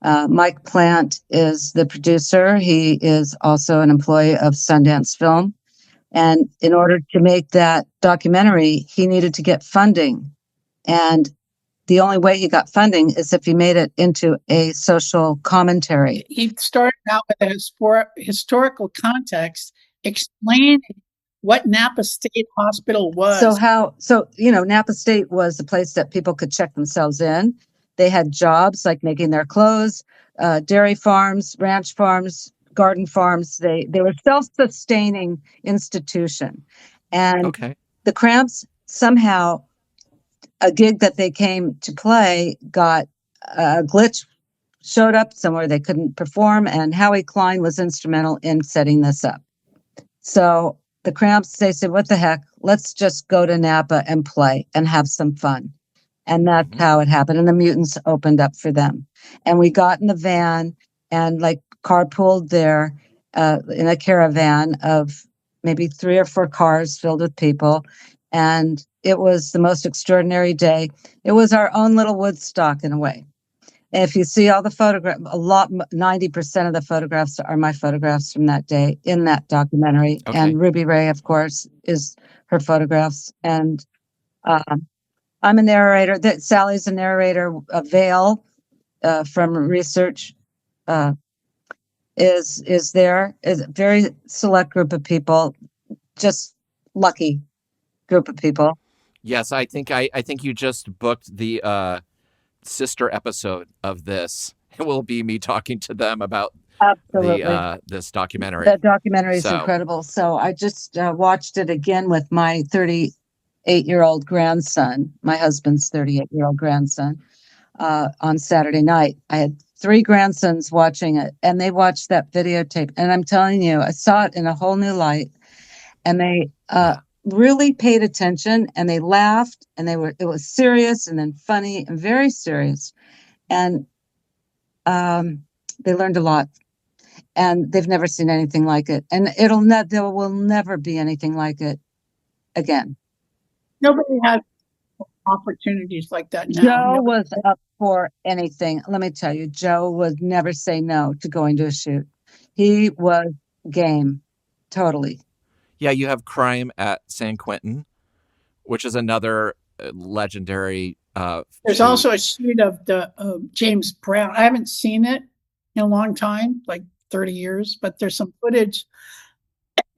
Mike Plant is the producer. He is also an employee of Sundance Film. And in order to make that documentary, he needed to get funding. And the only way he got funding is if he made it into a social commentary. He started out with a historical context, explaining what Napa State Hospital was. So Napa State was a place that people could check themselves in. They had jobs like making their clothes, dairy farms, ranch farms, garden farms. They were self-sustaining institution. And the Cramps, somehow a gig that they came to play got a glitch, showed up somewhere they couldn't perform, and Howie Klein was instrumental in setting this up. So the Cramps, they said, what the heck, let's just go to Napa and play and have some fun. And that's how it happened. And the Mutants opened up for them. And we got in the van and carpooled there in a caravan of maybe 3 or 4 cars filled with people. And it was the most extraordinary day. It was our own little Woodstock in a way. And if you see all the photographs, 90% of the photographs are my photographs from that day in that documentary. Okay. And Ruby Ray, of course, is her photographs. And I'm a narrator. Sally's a narrator. Vale from Research is there. Is a very select group of people, just lucky group of people. Yes, I think you just booked the sister episode of this. It will be me talking to them about this documentary. That documentary is incredible. So I just watched it again with my 38-year-old grandson, my husband's 38-year-old grandson, on Saturday night. I had 3 grandsons watching it, and they watched that videotape. And I'm telling you, I saw it in a whole new light, and they really paid attention, and they laughed, and it was serious and then funny and very serious. And they learned a lot, and they've never seen anything like it. And there will never be anything like it again. Nobody has opportunities like that now. Joe was up for anything. Let me tell you, Joe would never say no to going to a shoot. He was game, totally. Yeah, you have Crime at San Quentin, which is another legendary. There's also a shoot of the James Brown. I haven't seen it in a long time, like 30 years, but there's some footage.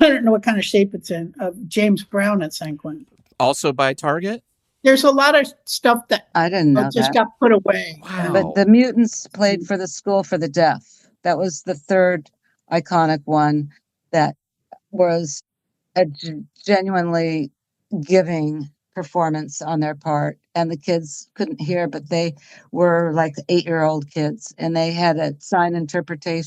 I don't know what kind of shape it's in, of James Brown at San Quentin. Also by Target? there's a lot of stuff that I didn't know just that. got put away. Wow. But the Mutants played for the School for the Deaf. That was the third iconic one that was a genuinely giving performance on their part. And the kids couldn't hear, but they were like 8-year-old kids. And they had a hand sign interpreter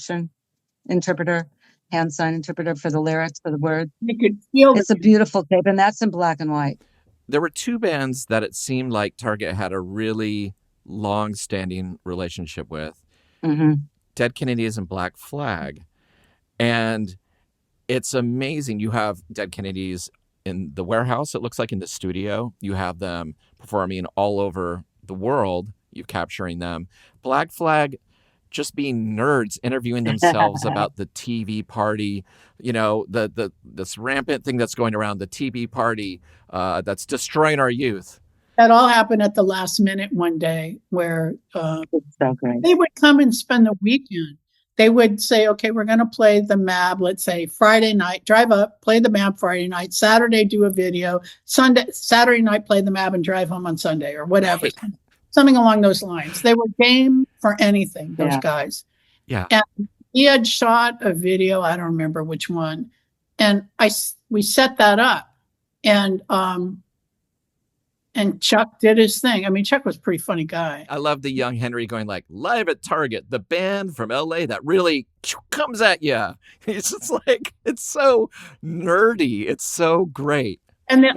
for the lyrics, for the words. You could feel It's a beautiful tape, and that's in black and white. There were two bands that it seemed like Target had a really long-standing relationship with. Mm-hmm. Dead Kennedys and Black Flag. And it's amazing. You have Dead Kennedys in the warehouse, it looks like, in the studio. You have them performing all over the world. You're capturing them. Black Flag just being nerds, interviewing themselves about the TV party, you know, this rampant thing that's going around, the TV party that's destroying our youth. That all happened at the last minute one day where It's so great. they would come and spend the weekend. They would say, okay, we're going to play the MAB, let's say Friday night, drive up, play the MAB Friday night, Saturday do a video, Saturday night play the MAB and drive home on Sunday or whatever. Right. Something along those lines. They were game for anything, those guys. Yeah. And he had shot a video, I don't remember which one, and we set that up. And Chuck did his thing. I mean, Chuck was a pretty funny guy. I love the young Henry going like, live at Target, the band from LA that really comes at you. It's just like, it's so nerdy. It's so great. And the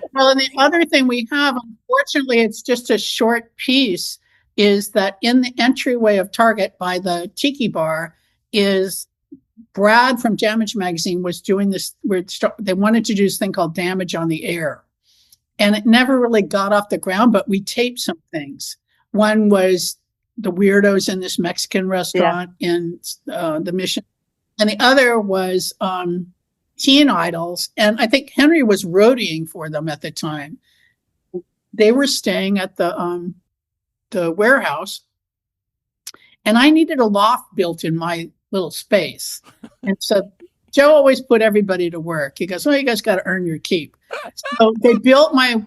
other thing we have, unfortunately, it's just a short piece, is that in the entryway of Target by the Tiki Bar is Brad from Damage Magazine was doing this. They wanted to do this thing called Damage on the Air. And it never really got off the ground, but we taped some things. One was the weirdos in this Mexican restaurant in the Mission. And the other was teen idols. And I think Henry was roadieing for them at the time. They were staying at the warehouse. And I needed a loft built in my little space. And so Joe always put everybody to work. He goes, "Oh, you guys got to earn your keep." So they built my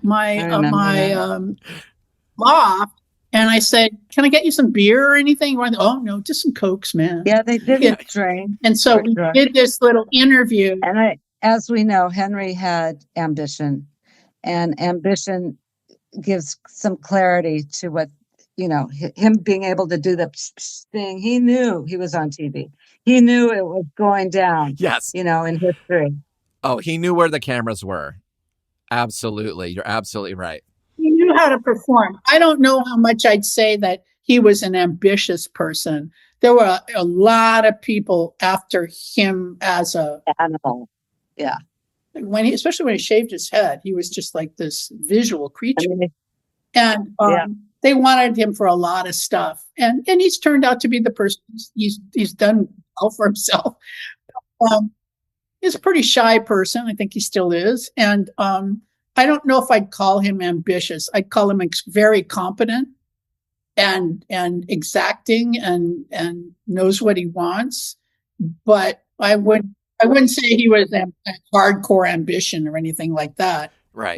loft, and I said, "Can I get you some beer or anything?" Went, "Oh no, just some Cokes, man." Yeah, they didn't drink. And so we did this little interview. And as we know, Henry had ambition, and ambition gives some clarity to what, you know, him being able to do the thing. He knew he was on TV. He knew it was going down. Yes. You know, in history. Oh, he knew where the cameras were. Absolutely. You're absolutely right. He knew how to perform. I don't know how much I'd say that he was an ambitious person. There were a lot of people after him as a animal. Yeah. Especially when he shaved his head, he was just like this visual creature. And they wanted him for a lot of stuff. And he's turned out to be the person. He's done well for himself. He's a pretty shy person. I think he still is. And I don't know if I'd call him ambitious. I'd call him very competent and exacting and knows what he wants. But I wouldn't say he was a hardcore ambition or anything like that. Right.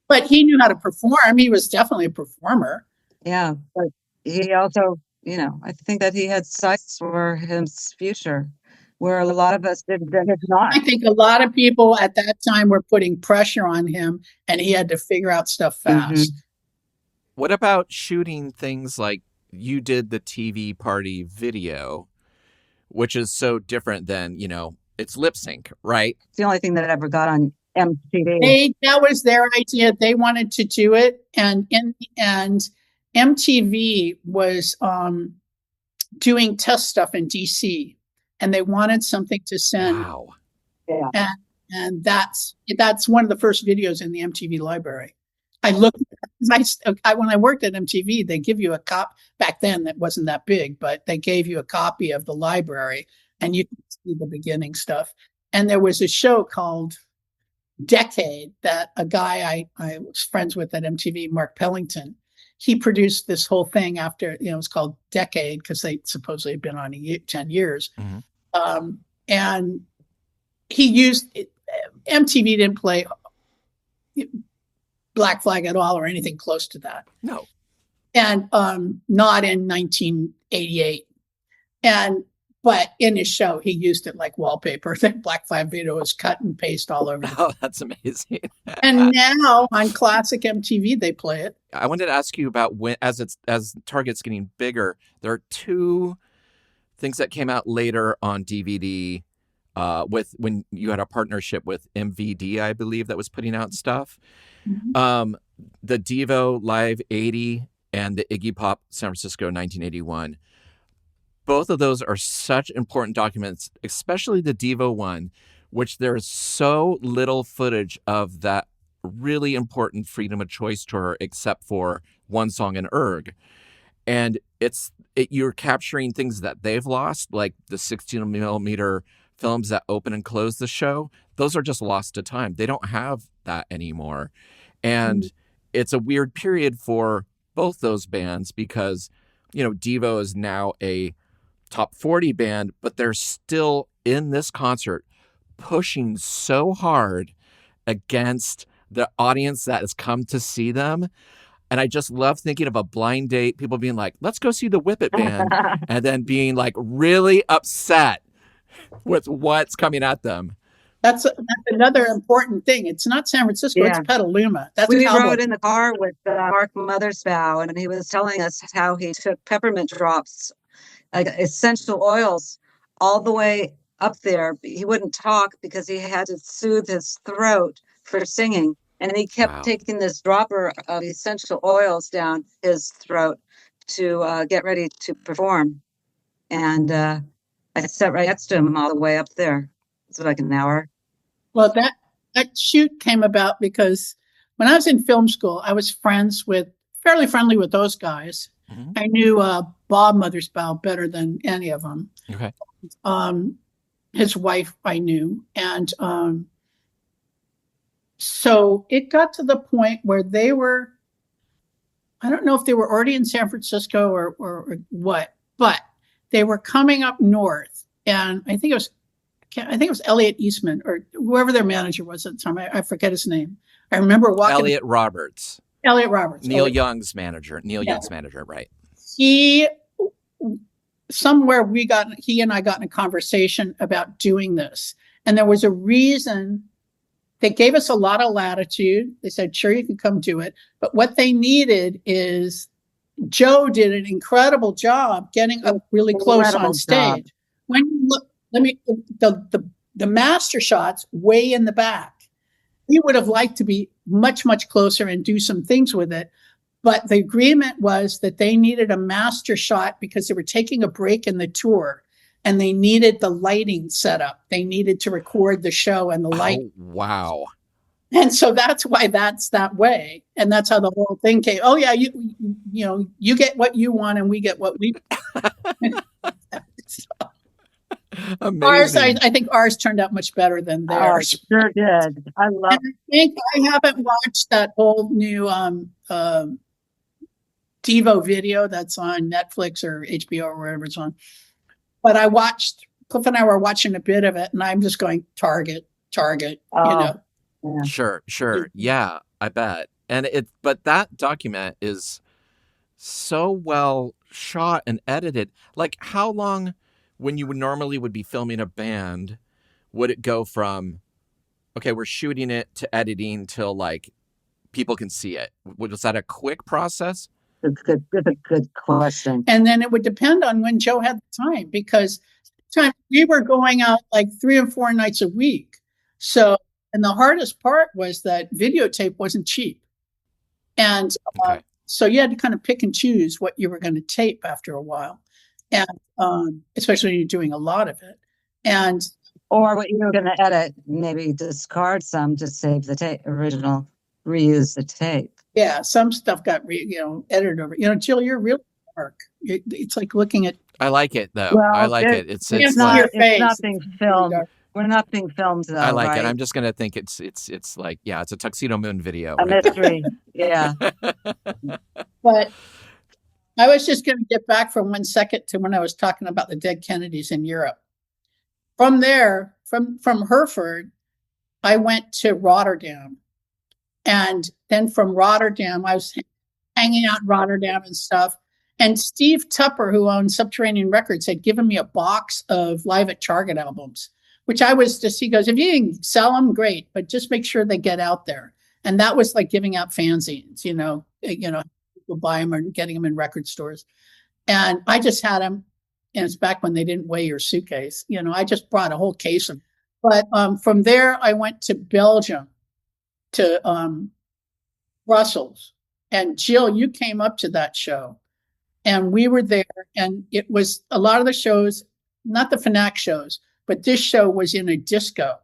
But he knew how to perform. He was definitely a performer. Yeah. But he also, you know, I think that he had sights for his future, where a lot of us did not. I think a lot of people at that time were putting pressure on him, and he had to figure out stuff fast. Mm-hmm. What about shooting things like you did the TV party video, which is so different than, you know, it's lip sync, right? It's the only thing that ever got on MTV. That was their idea. They wanted to do it, and MTV was doing test stuff in DC, and they wanted something to send. Wow. Yeah. And that's one of the first videos in the MTV library. I looked when I worked at MTV, they give you a copy. Back then, that wasn't that big, but they gave you a copy of the library, and you could see the beginning stuff. And there was a show called Decade that a guy I was friends with at MTV, Mark Pellington, he produced this whole thing after, you know, it's called Decade because they supposedly had been on 10 years. Mm-hmm. And he used MTV didn't play Black Flag at all or anything close to that. No. And not in 1988. But in his show, he used it like wallpaper. The Black Flag video was cut and paste all over. Oh, that's amazing. And now on classic MTV, they play it. I wanted to ask you about when, as Target's getting bigger, there are two things that came out later on DVD with when you had a partnership with MVD, I believe, that was putting out stuff. Mm-hmm. The Devo Live 80 and the Iggy Pop San Francisco 1981. Both of those are such important documents, especially the Devo one, which there's so little footage of that really important Freedom of Choice tour, except for one song in Erg. And you're capturing things that they've lost, like the 16 millimeter films that open and close the show. Those are just lost to time. They don't have that anymore. And it's a weird period for both those bands because, Devo is now a top 40 band, but they're still in this concert pushing so hard against the audience that has come to see them. And I just love thinking of a blind date, people being like, let's go see the Whip It band, and then being like really upset with what's coming at them. That's another important thing. It's not San Francisco, it's Petaluma. We rode in the car with Mark Mothersbaugh, and he was telling us how he took peppermint drops, like essential oils, all the way up there. He wouldn't talk because he had to soothe his throat for singing. And he kept taking this dropper of essential oils down his throat to get ready to perform. And I sat right next to him all the way up there. It's like an hour. Well, that shoot came about because when I was in film school, I was fairly friendly with those guys. Mm-hmm. I knew Bob Mothersbaugh better than any of them. Okay. His wife I knew. And so it got to the point where they were, I don't know if they were already in San Francisco or what, but they were coming up north. And I think it was Elliot Eastman or whoever their manager was at the time. I forget his name. I remember walking. Elliot Roberts. Neil Young's manager. Young's manager, right. He and I got in a conversation about doing this. And there was a reason. They gave us a lot of latitude. They said, sure, you can come do it. But what they needed is Joe did an incredible job getting up really close on stage. Job. When you look, the master shots way in the back. He would have liked to be much, much closer and do some things with it. But the agreement was that they needed a master shot because they were taking a break in the tour and they needed the lighting set up. They needed to record the show and the light. Oh, wow. And so that's why that's that way. And that's how the whole thing came. Oh, yeah, you get what you want and we get what we Amazing. Ours, I think ours turned out much better than theirs. Oh, sure did. I think I haven't watched that whole new Devo video that's on Netflix or HBO or wherever it's on. But Cliff and I were watching a bit of it, and I'm just going, Target, Yeah. Sure. Yeah, I bet. But that document is so well shot and edited. Like, how long, when you normally would be filming a band, would it go from, okay, we're shooting it to editing till like people can see it? Was that a quick process? It's a good question. And then it would depend on when Joe had the time, because we were going out like 3 or 4 nights a week. So, and the hardest part was that videotape wasn't cheap. And so you had to kind of pick and choose what you were going to tape after a while. And especially when you're doing a lot of it. Or what you were going to edit, maybe discard some to save the original, reuse the tape. Yeah, some stuff got edited over. Jill, you're really dark. It's like looking at. I like it though. Well, I like it. It's not being filmed. We're not being filmed though. I like it. I'm just gonna think it's like, yeah, it's a Tuxedo Moon video. A mystery. Yeah. But I was just going to get back for 1 second to when I was talking about the dead Kennedys in Europe. From there, from Hereford, I went to Rotterdam. And then from Rotterdam, I was hanging out in Rotterdam and stuff. And Steve Tupper, who owned Subterranean Records, had given me a box of Live at Target albums, which I was just, he goes, if you can sell them, great, but just make sure they get out there. And that was like giving out fanzines, people buy them or getting them in record stores. And I just had them, and it's back when they didn't weigh your suitcase. I just brought a whole case of them. But from there, I went to Belgium, to Brussels. And Jill, you came up to that show. And we were there, and it was a lot of the shows, not the Fnac shows, but this show was in a disco.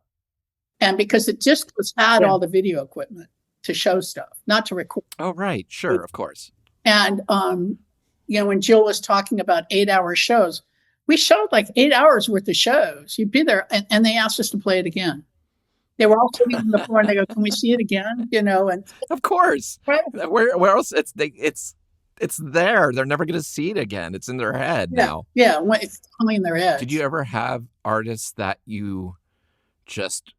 And because the discos had all the video equipment to show stuff, not to record. Oh, right. Sure, of course. And, when Jill was talking about 8-hour shows, we showed like 8 hours worth of shows. You'd be there, and they asked us to play it again. They were all sitting on the floor, and they go, "Can we see it again?" And of course, right? Where else? It's there. They're never going to see it again. It's in their head now. Yeah, it's only in their head. Did you ever have artists that you just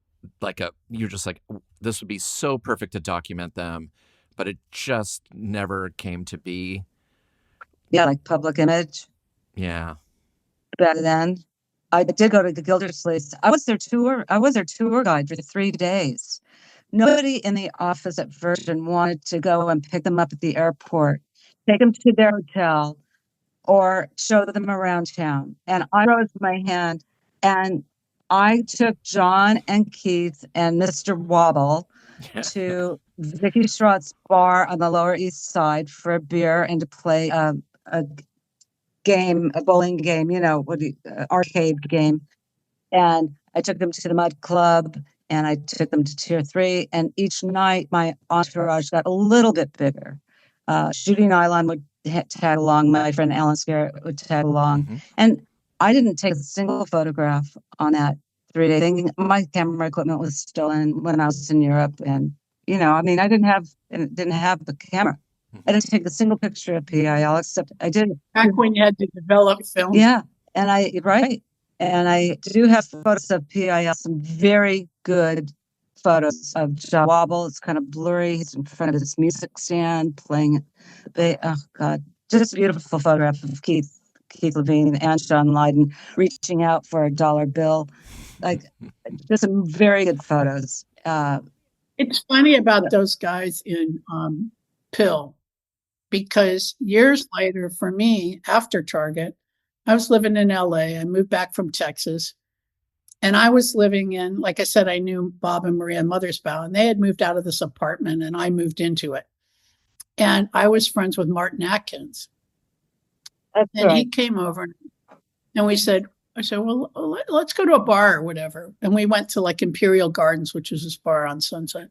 you're just like, this would be so perfect to document them, but it just never came to be? Yeah, like Public Image. Yeah. Back then, I did go to the Gildersleeves. I was their tour guide for 3 days. Nobody in the office at Virgin wanted to go and pick them up at the airport, take them to their hotel, or show them around town. And I raised my hand, and I took John and Keith and Mr. Wobble to Vicky Straut's bar on the Lower East Side for a beer and to play a bowling game, arcade game. And I took them to the Mud Club, and I took them to Tier 3. And each night, my entourage got a little bit bigger. Judy Nylon would tag along. My friend Alan Scarrett would tag along. Mm-hmm. And I didn't take a single photograph on that 3-day thing. My camera equipment was stolen when I was in Europe. And, I didn't have the camera. I didn't take a single picture of P.I.L, except I did. Back when you had to develop film. Yeah. And I do have photos of P.I.L, some very good photos of John Wobble. It's kind of blurry. He's in front of his music stand playing. Oh, God. Just a beautiful photograph of Keith Levine and Sean Lydon reaching out for a dollar bill. Just some very good photos. It's funny about those guys in P.I.L, because years later, for me, after Target, I was living in LA. I moved back from Texas. And I was living in, like I said, I knew Bob and Maria Mothersbaugh, and they had moved out of this apartment, and I moved into it. And I was friends with Martin Atkins. That's and right. He came over, and I said, well, let's go to a bar or whatever. And we went to like Imperial Gardens, which is this bar on Sunset.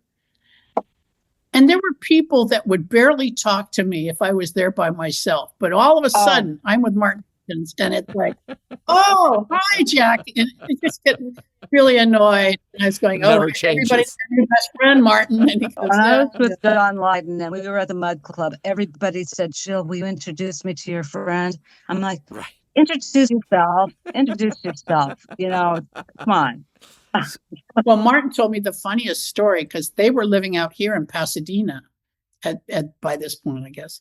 And there were people that would barely talk to me if I was there by myself. But all of a sudden, I'm with Martin Atkins, and it's like, oh, hi, Jack. And I just get really annoyed. And I was going, everybody's your best friend, Martin. And he goes, I was with John Lydon, and we were at the Mud Club. Everybody said, Jill, will you introduce me to your friend? I'm like, right. Introduce yourself. Come on. Well, Martin told me the funniest story because they were living out here in Pasadena by this point, I guess.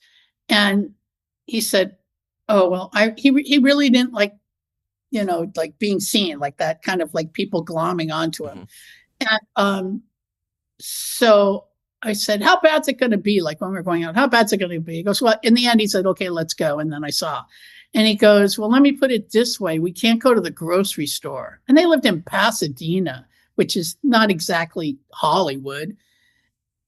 And he said, oh, well, he really didn't like being seen, like that kind of like people glomming onto him. Mm-hmm. And so I said, how bad's it going to be? Like when we were going out, how bad's it going to be? He goes, well, in the end, he said, okay, let's go. And then I saw. And he goes, well, let me put it this way. We can't go to the grocery store. And they lived in Pasadena, which is not exactly Hollywood.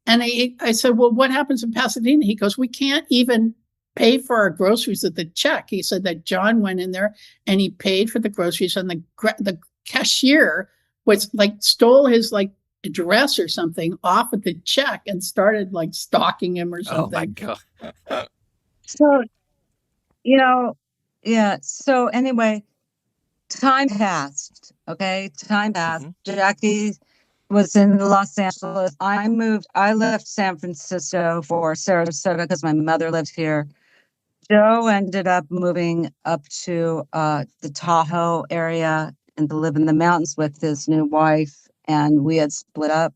And I said, well, what happens in Pasadena? He goes, we can't even pay for our groceries at the check. He said that John went in there and he paid for the groceries, and the cashier was like stole his like address or something off of the check and started like stalking him or something. Oh my God. So, yeah. So anyway, time passed. Okay. Time passed. Mm-hmm. Jackie was in Los Angeles. I left San Francisco for Sarasota because my mother lived here. Joe ended up moving up to the Tahoe area and to live in the mountains with his new wife, and we had split up.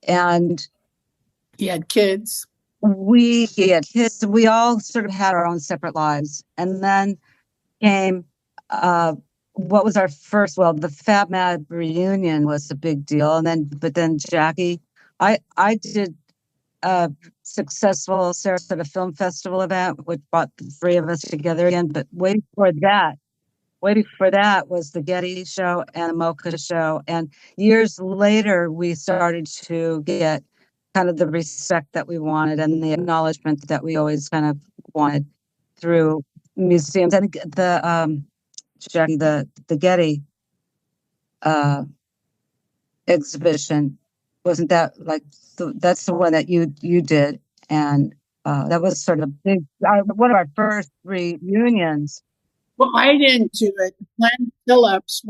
And He had kids. he had kids. We all sort of had our own separate lives. And then came what was our first, well, the Fab Mad reunion was a big deal. And but then Jackie, I did a successful Sarasota Film Festival event, which brought the three of us together again. But waiting for that was the Getty show and the Mocha show. And years later, we started to get kind of the respect that we wanted and the acknowledgement that we always kind of wanted through museums. I think Jackie, the Getty exhibition, wasn't that like that's the one that you did, and that was sort of big, one of our first reunions. Well, I didn't do it. Glenn Phillips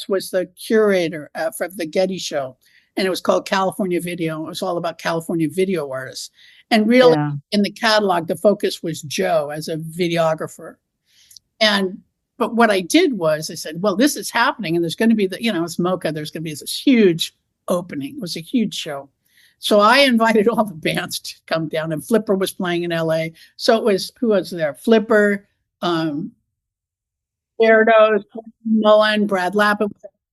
was the curator for the Getty show, and it was called California Video. It was all about California video artists, and really in the catalog, the focus was Joe as a videographer. But what I did was I said, well, this is happening, and there's going to be it's Mocha. There's going to be this huge opening. It was a huge show. So I invited all the bands to come down, and Flipper was playing in LA. So it was, who was there? Flipper, Beardos, Mullen, Brad Lappin.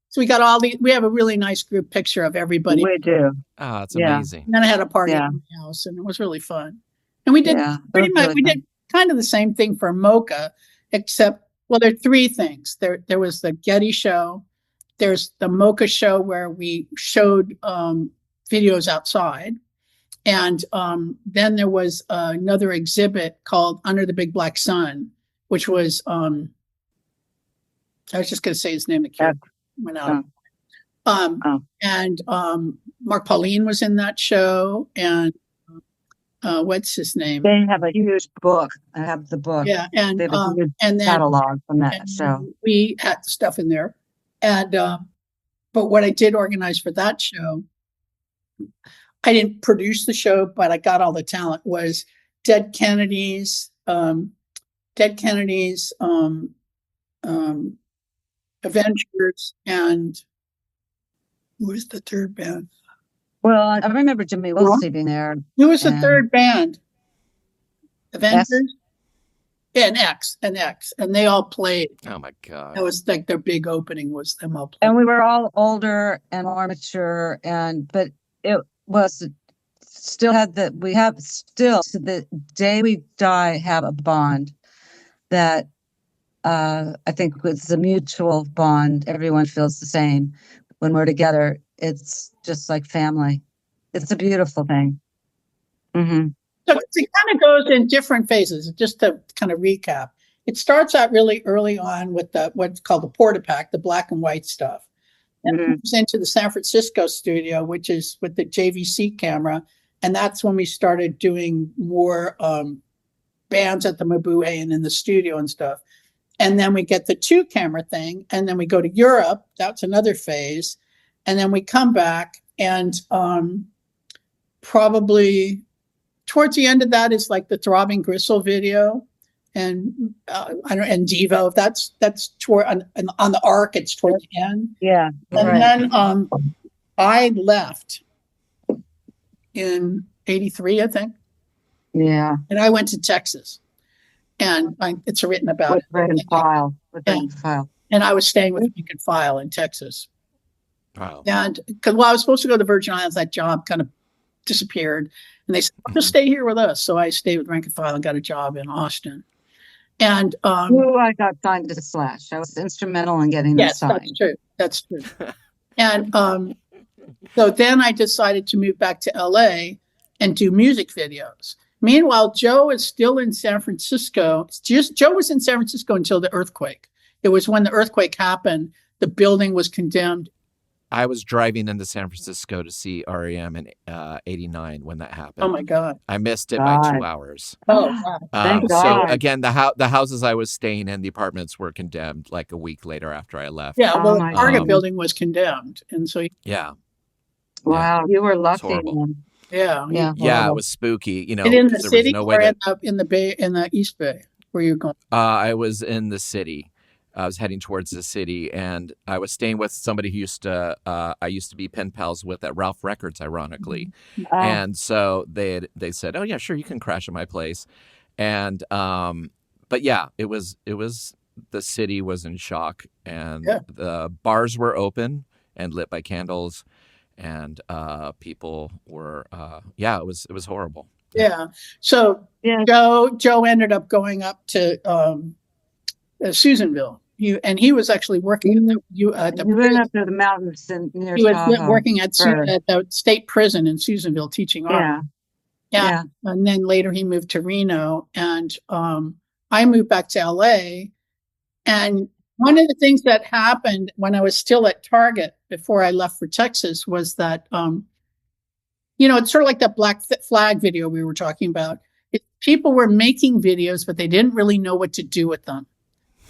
So we got we have a really nice group picture of everybody. We do. Oh, it's amazing. And then I had a party in my house, and it was really fun. And we did pretty much, we did kind of the same thing for Mocha, except, well, there are three things. There was the Getty show. There's the Mocha show where we showed videos outside. And then there was another exhibit called Under the Big Black Sun, which was, I was just going to say his name. The kid went out. And Mark Pauline was in that show. And what's his name? They have a huge book. I have the book. Yeah, and they have a huge and then catalog from that show. We had stuff in there, and but what I did organize for that show, I didn't produce the show, but I got all the talent. Was Dead Kennedys, Avengers, and who was the third band? Well, I remember Jimmy Wilson being there. Who was the third band? Avengers? Yeah, and X. And they all played. Oh my God. That was like their big opening, was them all playing. And we were all older and more mature, but it was still we have still to the day we die have a bond that I think it's a mutual bond. Everyone feels the same when we're together. It's just like family. It's a beautiful thing. Mm-hmm. So it kind of goes in different phases. Just to kind of recap, it starts out really early on with what's called the Portapack, the black and white stuff. Then it moves into the San Francisco studio, which is with the JVC camera. And that's when we started doing more bands at the Mabuhay and in the studio and stuff. And then we get the 2-camera thing. And then we go to Europe. That's another phase. And then we come back, and probably towards the end of that is like the Throbbing Gristle video, and and Devo. That's toward on the arc. It's toward the end. Yeah, and then I left in '83, I think. Yeah, and I went to Texas, and it's written about with Rank and File. And I was staying with Rank and File in Texas. Wow. And because I was supposed to go to the Virgin Islands, that job kind of disappeared. And they said, just stay here with us. So I stayed with Rank and File and got a job in Austin. And I got signed to the Slash. I was instrumental in getting them signed. That's true. And so then I decided to move back to LA and do music videos. Meanwhile, Joe is still in San Francisco. Joe was in San Francisco until the earthquake. It was when the earthquake happened, the building was condemned. I was driving into San Francisco to see REM in '89 when that happened. Oh my God! I missed it by 2 hours. Oh wow! Thank God. So again, the houses I was staying in, the apartments were condemned like a week later after I left. Yeah, well, the Target building was condemned, and so wow, you were lucky. Yeah, it was spooky. You know, and in the city no or in the East Bay, where you're going? I was in the city. I was heading towards the city, and I was staying with somebody who I used to be pen pals with at Ralph Records, ironically. And so they said, "Oh yeah, sure, you can crash at my place." And but yeah, it was the city was in shock, and the bars were open and lit by candles, and people were it was horrible. Yeah. So Joe ended up going up to Susanville. He was actually working at he went up to the mountains near he was Tahoe working at the state prison in Susanville teaching art. Yeah. And then later he moved to Reno, and I moved back to LA. And one of the things that happened when I was still at Target before I left for Texas was that, it's sort of like that Black Flag video we were talking about. People were making videos, but they didn't really know what to do with them.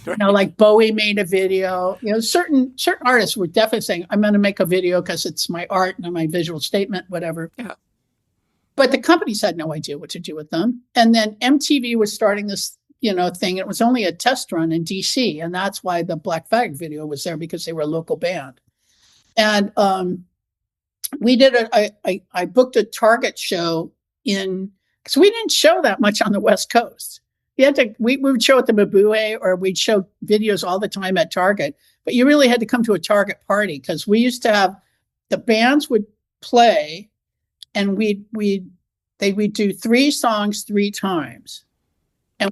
Like Bowie made a video. Certain artists were definitely saying, "I'm going to make a video because it's my art and my visual statement, whatever." Yeah. But the companies had no idea what to do with them. And then MTV was starting this, thing. It was only a test run in DC, and that's why the Black Flag video was there, because they were a local band. And we did I booked a Target show because we didn't show that much on the West Coast. We would show at the Mabue, or we'd show videos all the time at Target, but you really had to come to a Target party, because we used to have the bands would play, and we'd do 3 songs 3 times, and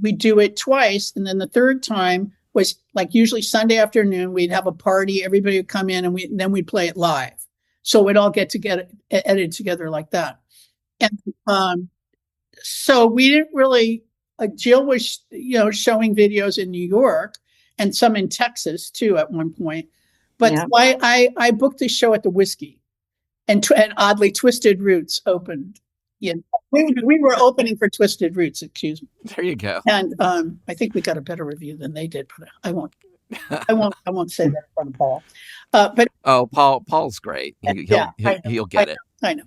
we'd do it twice, and then the third time was like usually Sunday afternoon. We'd have a party, everybody would come in, and then we'd play it live, so we'd all get together, edited together like that. And so we didn't really. Jill was, showing videos in New York and some in Texas too at one point. But I booked this show at the Whiskey, and oddly Twisted Roots opened. We were opening for Twisted Roots. Excuse me. There you go. And I think we got a better review than they did, but I won't say that in front of Paul. But Paul's great. He'll get it. I know.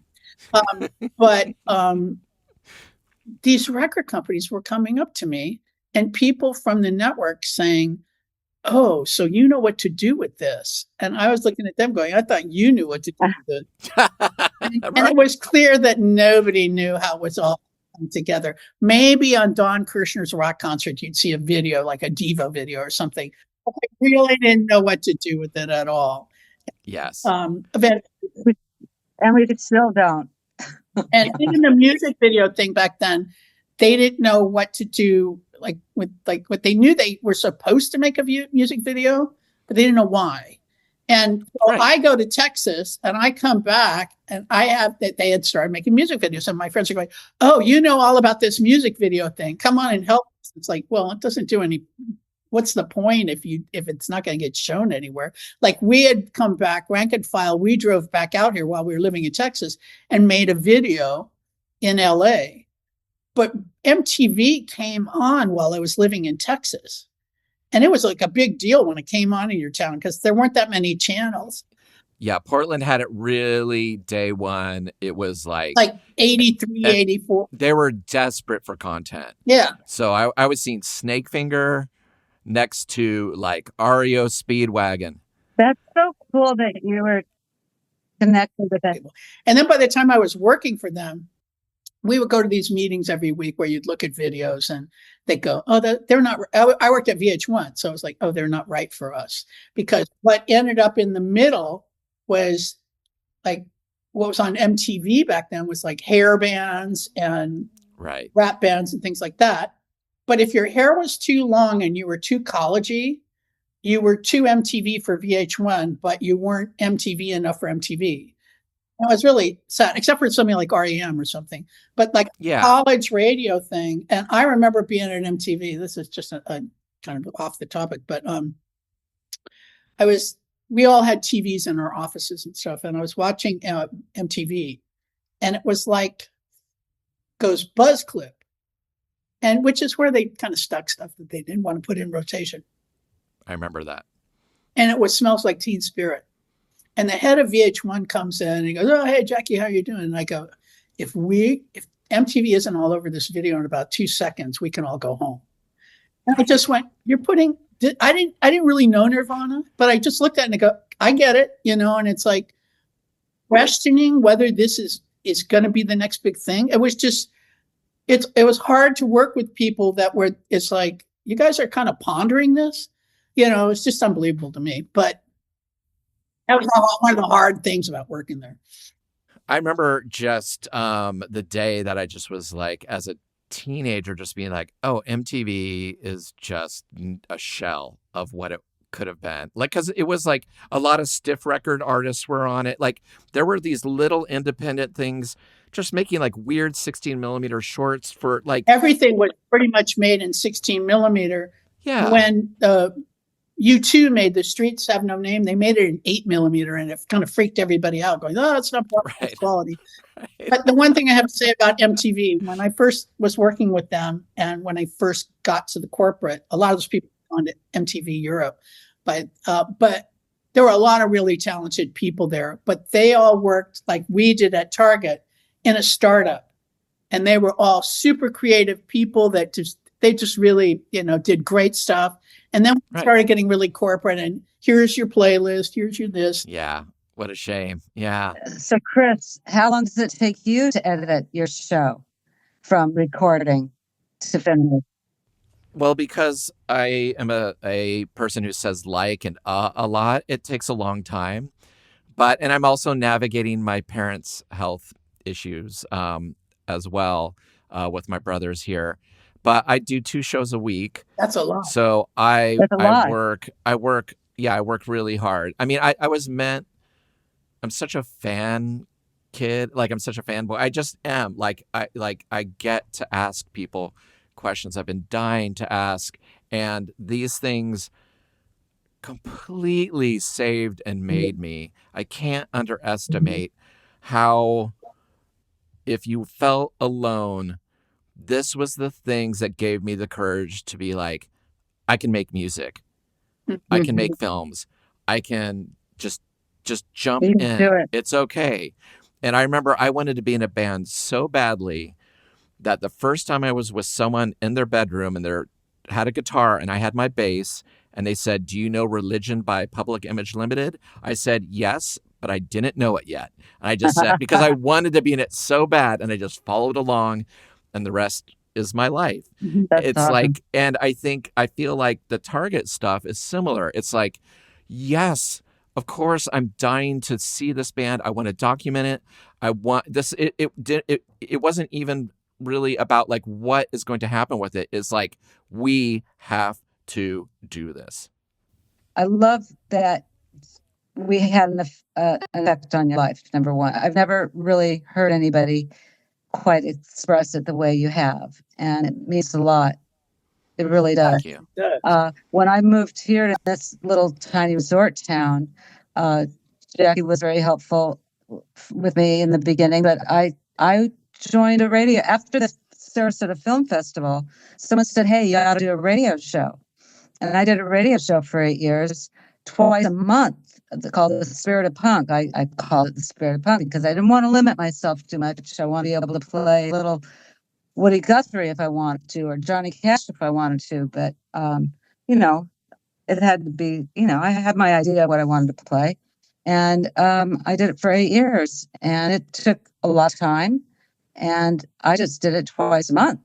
But these record companies were coming up to me, and people from the network saying, "Oh, so you know what to do with this?" And I was looking at them going, "I thought you knew what to do with it." And it was clear that nobody knew how it was all coming together. Maybe on Don Kirshner's rock concert, you'd see a video, like a diva video or something. But I really didn't know what to do with it at all. Yes. And we still don't. And even the music video thing back then, they didn't know what to do. What they knew, they were supposed to make a music video, but they didn't know why. And so I go to Texas, and I come back, and they had started making music videos. And my friends are going, "Oh, you know all about this music video thing. Come on and help us." It's like, well, it doesn't do any. What's the point if it's not going to get shown anywhere? Like, we had come back, Rank and File. We drove back out here while we were living in Texas and made a video in LA. But MTV came on while I was living in Texas. And it was like a big deal when it came on in your town, because there weren't that many channels. Yeah, Portland had it really day one. It was like 83, 84. They were desperate for content. Yeah. So I was seeing Snakefinger next to like REO Speedwagon. That's so cool that you were connected with that. And then by the time I was working for them, we would go to these meetings every week where you'd look at videos, and they'd go, "Oh, they're not." I worked at VH1, so I was like, "Oh, they're not right for us," because what ended up in the middle was like what was on MTV back then was like hair bands and rap bands and things like that. But if your hair was too long and you were too collegey, you were too MTV for VH1, but you weren't MTV enough for MTV. It was really sad, except for something like REM or something. But like college radio thing, and I remember being at MTV. This is just a kind of off the topic, but we all had TVs in our offices and stuff, and I was watching MTV, and it was like goes Buzz Clip. And which is where they kind of stuck stuff that they didn't want to put in rotation. I remember that. And it was Smells Like Teen Spirit. And the head of VH1 comes in and he goes, "Oh, hey, Jackie, how you doing?" And I go, if MTV isn't all over this video in about 2 seconds, we can all go home. And I just went, "You're putting I didn't really know Nirvana, but I just looked at it and I go, I get it, and it's like questioning whether this is going to be the next big thing. It was just, it was hard to work with people it's like, you guys are kind of pondering this, it's just unbelievable to me. But that was one of the hard things about working there. I remember just the day that I just was like, as a teenager, just being like, oh, MTV is just a shell of what it could have been. Like, because it was like a lot of stiff record artists were on it. Like, there were these little independent things just making like weird 16 millimeter shorts for like. Everything was pretty much made in 16 millimeter. Yeah. When U2 made The Streets Have No Name, they made it in 8 millimeter, and it kind of freaked everybody out, going, oh, it's not quality. Right. But the one thing I have to say about MTV, when I first was working with them and when I first got to the corporate, a lot of those people on MTV Europe, but there were a lot of really talented people there, but they all worked like we did at Target in a startup, and they were all super creative people that they just really, did great stuff. And then we started getting really corporate, and here's your playlist, here's your this. Yeah. What a shame. Yeah. So, Chris, how long does it take you to edit your show from recording to finish? Well, because I am a person who says like and a lot, it takes a long time. And I'm also navigating my parents' health issues as well with my brothers here. But I do 2 shows a week. That's a lot. So I work really hard. I mean, I'm such a fan kid. Like, I'm such a fanboy. I just am. I get to ask people questions I've been dying to ask. And these things completely saved and made me. I can't underestimate how, if you felt alone, this was the things that gave me the courage to be like, I can make music. I can make films. I can just jump in. It's okay. And I remember I wanted to be in a band so badly that the first time I was with someone in their bedroom and they had a guitar and I had my bass, and they said, do you know Religion by Public Image Limited? I said, yes, but I didn't know it yet. And I just said, because I wanted to be in it so bad, and I just followed along, and the rest is my life. It's awesome. Like, and I feel like the Target stuff is similar. It's like, yes, of course, I'm dying to see this band. I want to document it. I want this. It wasn't even really about like what is going to happen with it. It's like, we have to do this. I love that we had an effect on your life, number one. I've never really heard anybody quite express it the way you have, and it means a lot. It really does. Thank you. When I moved here to this little tiny resort town, Jackie was very helpful with me in the beginning, but I joined a radio after the Sarasota Film Festival. Someone said, hey, you ought to do a radio show. And I did a radio show for 8 years, twice a month, called The Spirit of Punk. I called it The Spirit of Punk because I didn't want to limit myself too much. I want to be able to play a little Woody Guthrie if I wanted to, or Johnny Cash if I wanted to. But, it had to be, I had my idea of what I wanted to play. And I did it for 8 years. And it took a lot of time. And I just did it twice a month.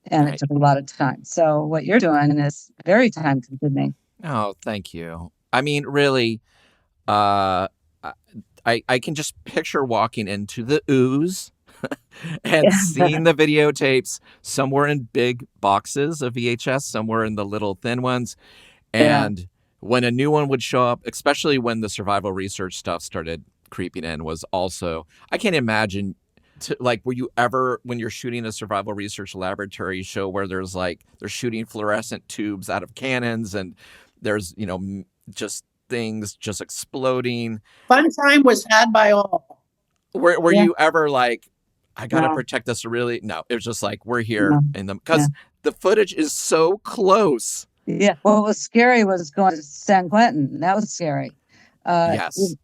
And It took a lot of time. So what you're doing is very time consuming. Oh, thank you. I mean, really, I can just picture walking into the ooze and seeing the videotapes somewhere in big boxes of VHS, somewhere in the little thin ones. And when a new one would show up, especially when the survival research stuff started creeping in, was also, I can't imagine. Were you ever, when you're shooting a survival research laboratory show where they're shooting fluorescent tubes out of cannons and there's, just things just exploding. Fun time was had by all. Were you ever like, I got to protect this really? No, it was just like, we're here in them because the footage is so close. Yeah. What was scary was going to San Quentin. That was scary. Yes.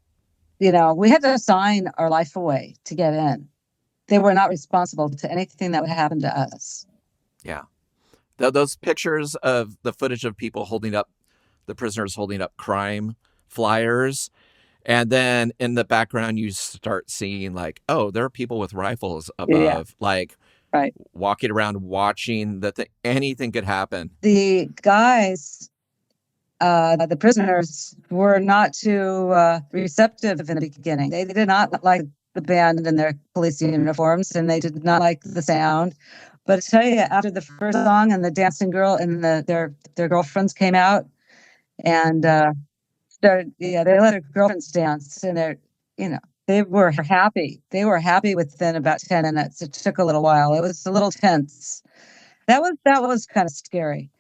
We had to sign our life away to get in. They were not responsible to anything that would happen to us. Yeah. Those pictures of the footage of people the prisoners holding up crime flyers. And then in the background, you start seeing like, oh, there are people with rifles above, like right. walking around watching that anything could happen. The guys, the prisoners, were not too receptive in the beginning. They did not like the band in their police uniforms, and they did not like the sound. But I tell you, after the first song and the dancing girl and their girlfriends came out and started, they let their girlfriends dance, and they were happy. They were happy within about 10 minutes. It took a little while. It was a little tense. That was kind of scary.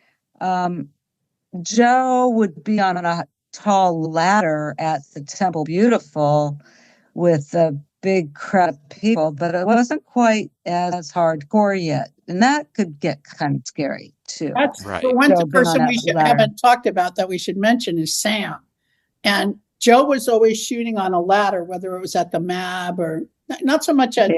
Joe would be on a tall ladder at the Temple Beautiful with a big crowd of people, but it wasn't quite as hardcore yet. And that could get kind of scary too. That's right. The one person we haven't talked about that we should mention is Sam. And Joe was always shooting on a ladder, whether it was at the MAB or not so much at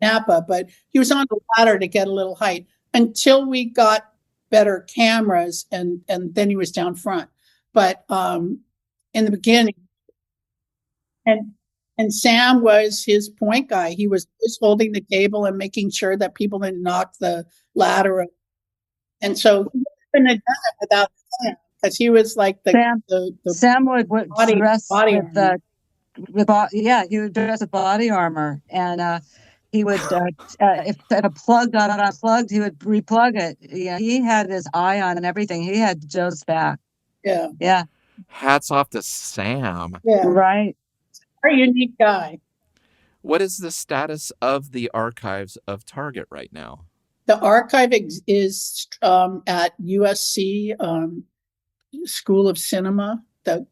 Napa, but he was on the ladder to get a little height until we got better cameras, and then he was down front. But in the beginning, and Sam was his point guy. He was holding the cable and making sure that people didn't knock the ladder. And so he couldn't have done it without Sam, because he was like Sam would dress he would dress with body armor, and he would if a plug got unplugged, he would replug it. Yeah, he had his eye on everything. He had Joe's back. Yeah. Hats off to Sam. Yeah, right. Very unique guy. What is the status of the archives of Target right now? The archive is at USC School of Cinema, the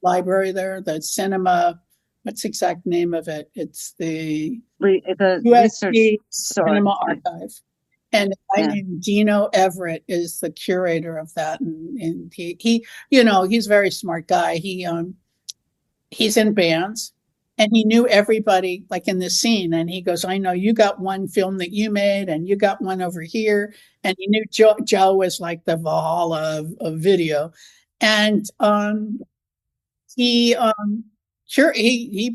library there, the cinema. What's the exact name of it? It's the USC Cinema Archive. And a guy named Dino Everett is the curator of that. And he he's a very smart guy. He's in bands, and he knew everybody like in this scene. And he goes, I know you got one film that you made, and you got one over here. And he knew Joe was like the Valhalla of video. And he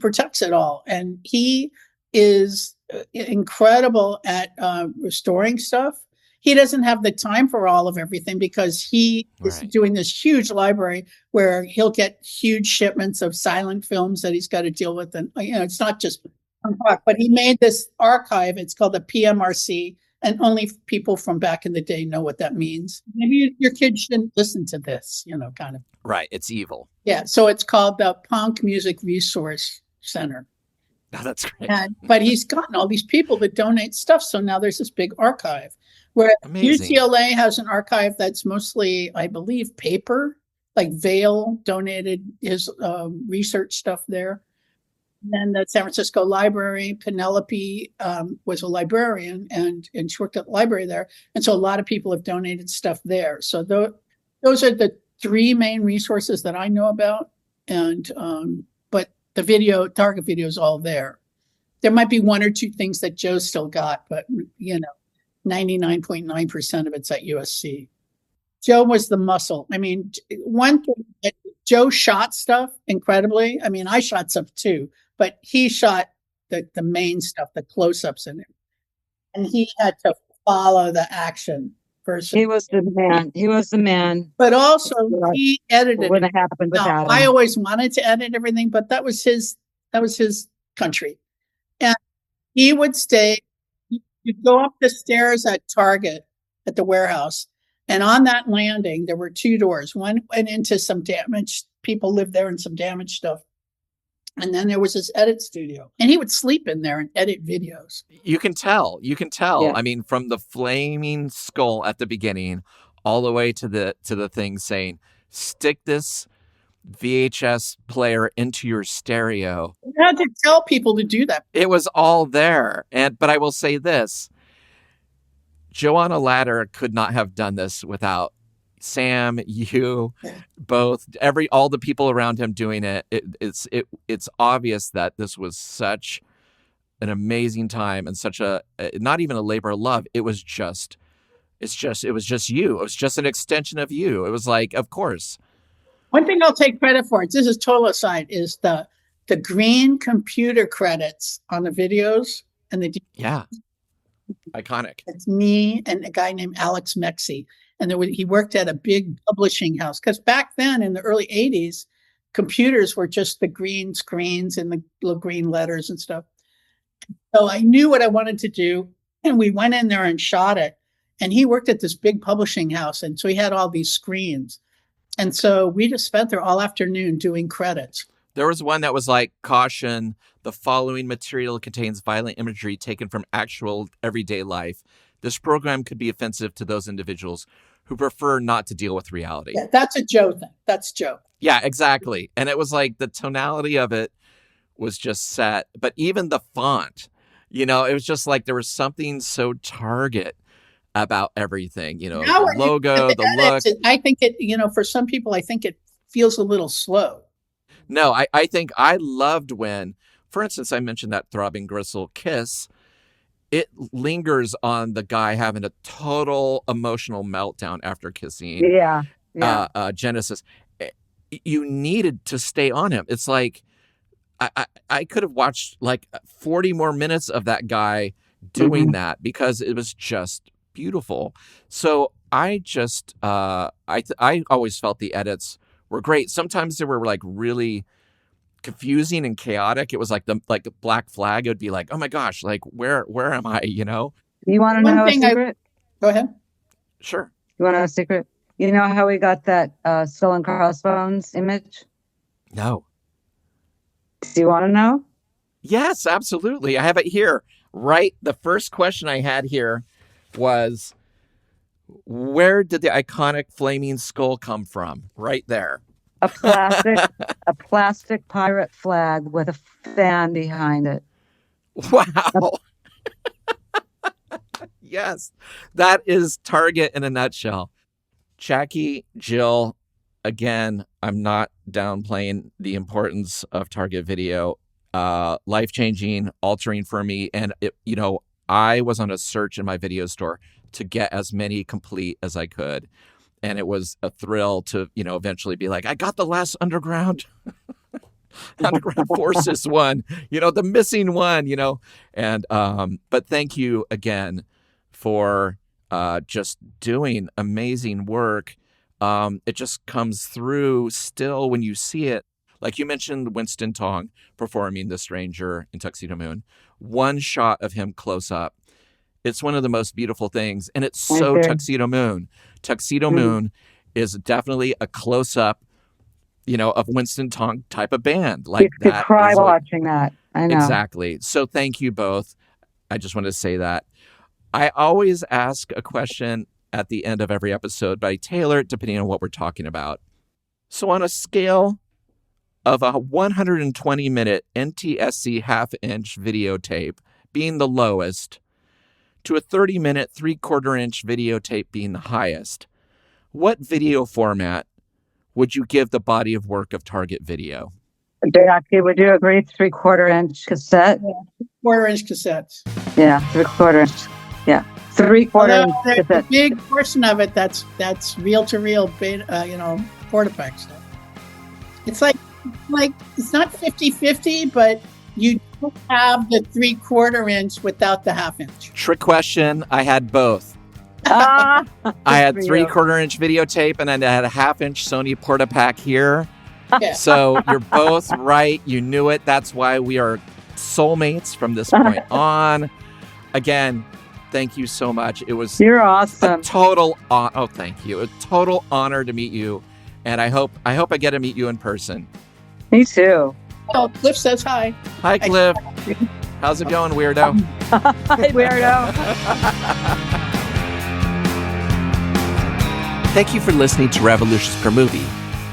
protects it all. And he is incredible at restoring stuff. He doesn't have the time for all of everything, because he is doing this huge library where he'll get huge shipments of silent films that he's got to deal with. And, it's not just punk rock, but he made this archive. It's called the PMRC, and only people from back in the day know what that means. Maybe your kids shouldn't listen to this, kind of. Right. It's evil. Yeah. So it's called the Punk Music Resource Center. Oh, that's great. But he's gotten all these people that donate stuff. So now there's this big archive. Where Amazing. UCLA has an archive that's mostly, I believe, paper. Like Vail donated his research stuff there. And then the San Francisco Library, Penelope was a librarian, and she worked at the library there. And so a lot of people have donated stuff there. So those are the three main resources that I know about. And but the Target video is all there. There might be one or two things that Joe still got, but 99.9% of it's at USC. Joe was the muscle. I mean, one thing, Joe shot stuff incredibly. I mean, I shot stuff too, but he shot the main stuff, the close-ups in it. And he had to follow the action person. He was the man. But also he edited. What happened without him. I always wanted to edit everything, but that was his country. And he would stay. You'd go up the stairs at Target at the warehouse, and on that landing, there were two doors. One went into some damaged, people lived there and some damaged stuff. And then there was this edit studio, and he would sleep in there and edit videos. You can tell. Yeah. I mean, from the flaming skull at the beginning all the way to the thing saying, stick this VHS player into your stereo. You had to tell people to do that. It was all there. But I will say this, Joe on a Ladder could not have done this without Sam, you, both, all the people around him doing it. It's obvious that this was such an amazing time and such not even a labor of love. It was just it was just you. It was just an extension of you. It was like, of course. One thing I'll take credit for, this is total aside, is the green computer credits on the videos and the Yeah. Iconic. It's me and a guy named Alex Mexi. And he worked at a big publishing house. Because back then, in the early 80s, computers were just the green screens and the little green letters and stuff. So I knew what I wanted to do. And we went in there and shot it. And he worked at this big publishing house. And so he had all these screens. And so we just spent there all afternoon doing credits. There was one that was like, caution, the following material contains violent imagery taken from actual everyday life. This program could be offensive to those individuals who prefer not to deal with reality. Yeah, that's a Joe thing. That's Joe. Yeah, exactly. And it was like the tonality of it was just set. But even the font, it was just like there was something so Target about everything, the logo, the look. I think it, for some people, I think it feels a little slow. No, I think I loved when, for instance, I mentioned that Throbbing Gristle kiss. It lingers on the guy having a total emotional meltdown after kissing. Yeah. Genesis. You needed to stay on him. It's like I could have watched like 40 more minutes of that guy doing that because it was just beautiful. So I just I always felt the edits were great. Sometimes they were like really confusing and chaotic. It was like the black flag. It would be like, oh my gosh, like where am I? You want to know a secret? Go ahead. Sure. You want to know a secret? You know how we got that skull and crossbones image? No. Do you want to know? Yes, absolutely. I have it here. Right. The first question I had here was, where did the iconic flaming skull come from? Right there. A plastic pirate flag with a fan behind it. Wow. Yes, that is Target in a nutshell. Jackie, Jill, again, I'm not downplaying the importance of Target Video. Life-changing, altering for me. And, I was on a search in my video store to get as many complete as I could. And it was a thrill to, eventually be like, I got the last Underground Forces one, the missing one, And, but thank you again for just doing amazing work. It just comes through still when you see it. Like you mentioned Winston Tong performing The Stranger in Tuxedo Moon. One shot of him close up. It's one of the most beautiful things. And it's so Tuxedo Moon. Tuxedo Moon is definitely a close up, of Winston Tong type of band. Like you could cry watching that. I know. Exactly. So thank you both. I just wanted to say that. I always ask a question at the end of every episode, but I tailor it depending on what we're talking about. So on a scale of a 120-minute NTSC half-inch videotape being the lowest to a 30-minute 3/4-inch videotape being the highest, what video format would you give the body of work of Target Video? Jackie, would you agree 3/4-inch cassette? Yeah, 4-inch cassettes. Yeah, 3/4-inch. Yeah, 3/4-inch cassette. A big portion of it that's reel-to-reel, Portapack stuff. It's like it's not 50-50, but you don't have the 3/4-inch without the half-inch. Trick question. I had both. I had 3/4-inch videotape and then I had a half-inch Sony Portapack here. Yeah. So you're both right. You knew it. That's why we are soulmates from this point on. Again, thank you so much. It was You're awesome. A total thank you. A total honor to meet you. And I hope I get to meet you in person. Me too. Oh, Cliff says hi. Hi, Cliff. How's it going, weirdo? Hi, weirdo. Thank you for listening to Revolutions Per Movie.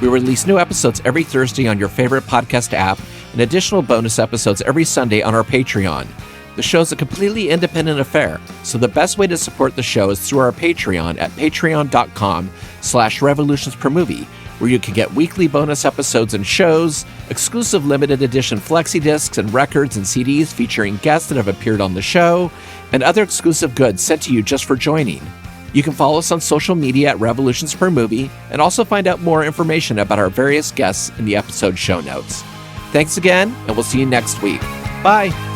We release new episodes every Thursday on your favorite podcast app and additional bonus episodes every Sunday on our Patreon. The show is a completely independent affair, so the best way to support the show is through our Patreon at patreon.com/revolutionspermovie, where you can get weekly bonus episodes and shows, exclusive limited edition flexi discs and records and CDs featuring guests that have appeared on the show, and other exclusive goods sent to you just for joining. You can follow us on social media at Revolutions Per Movie and also find out more information about our various guests in the episode show notes. Thanks again, and we'll see you next week. Bye.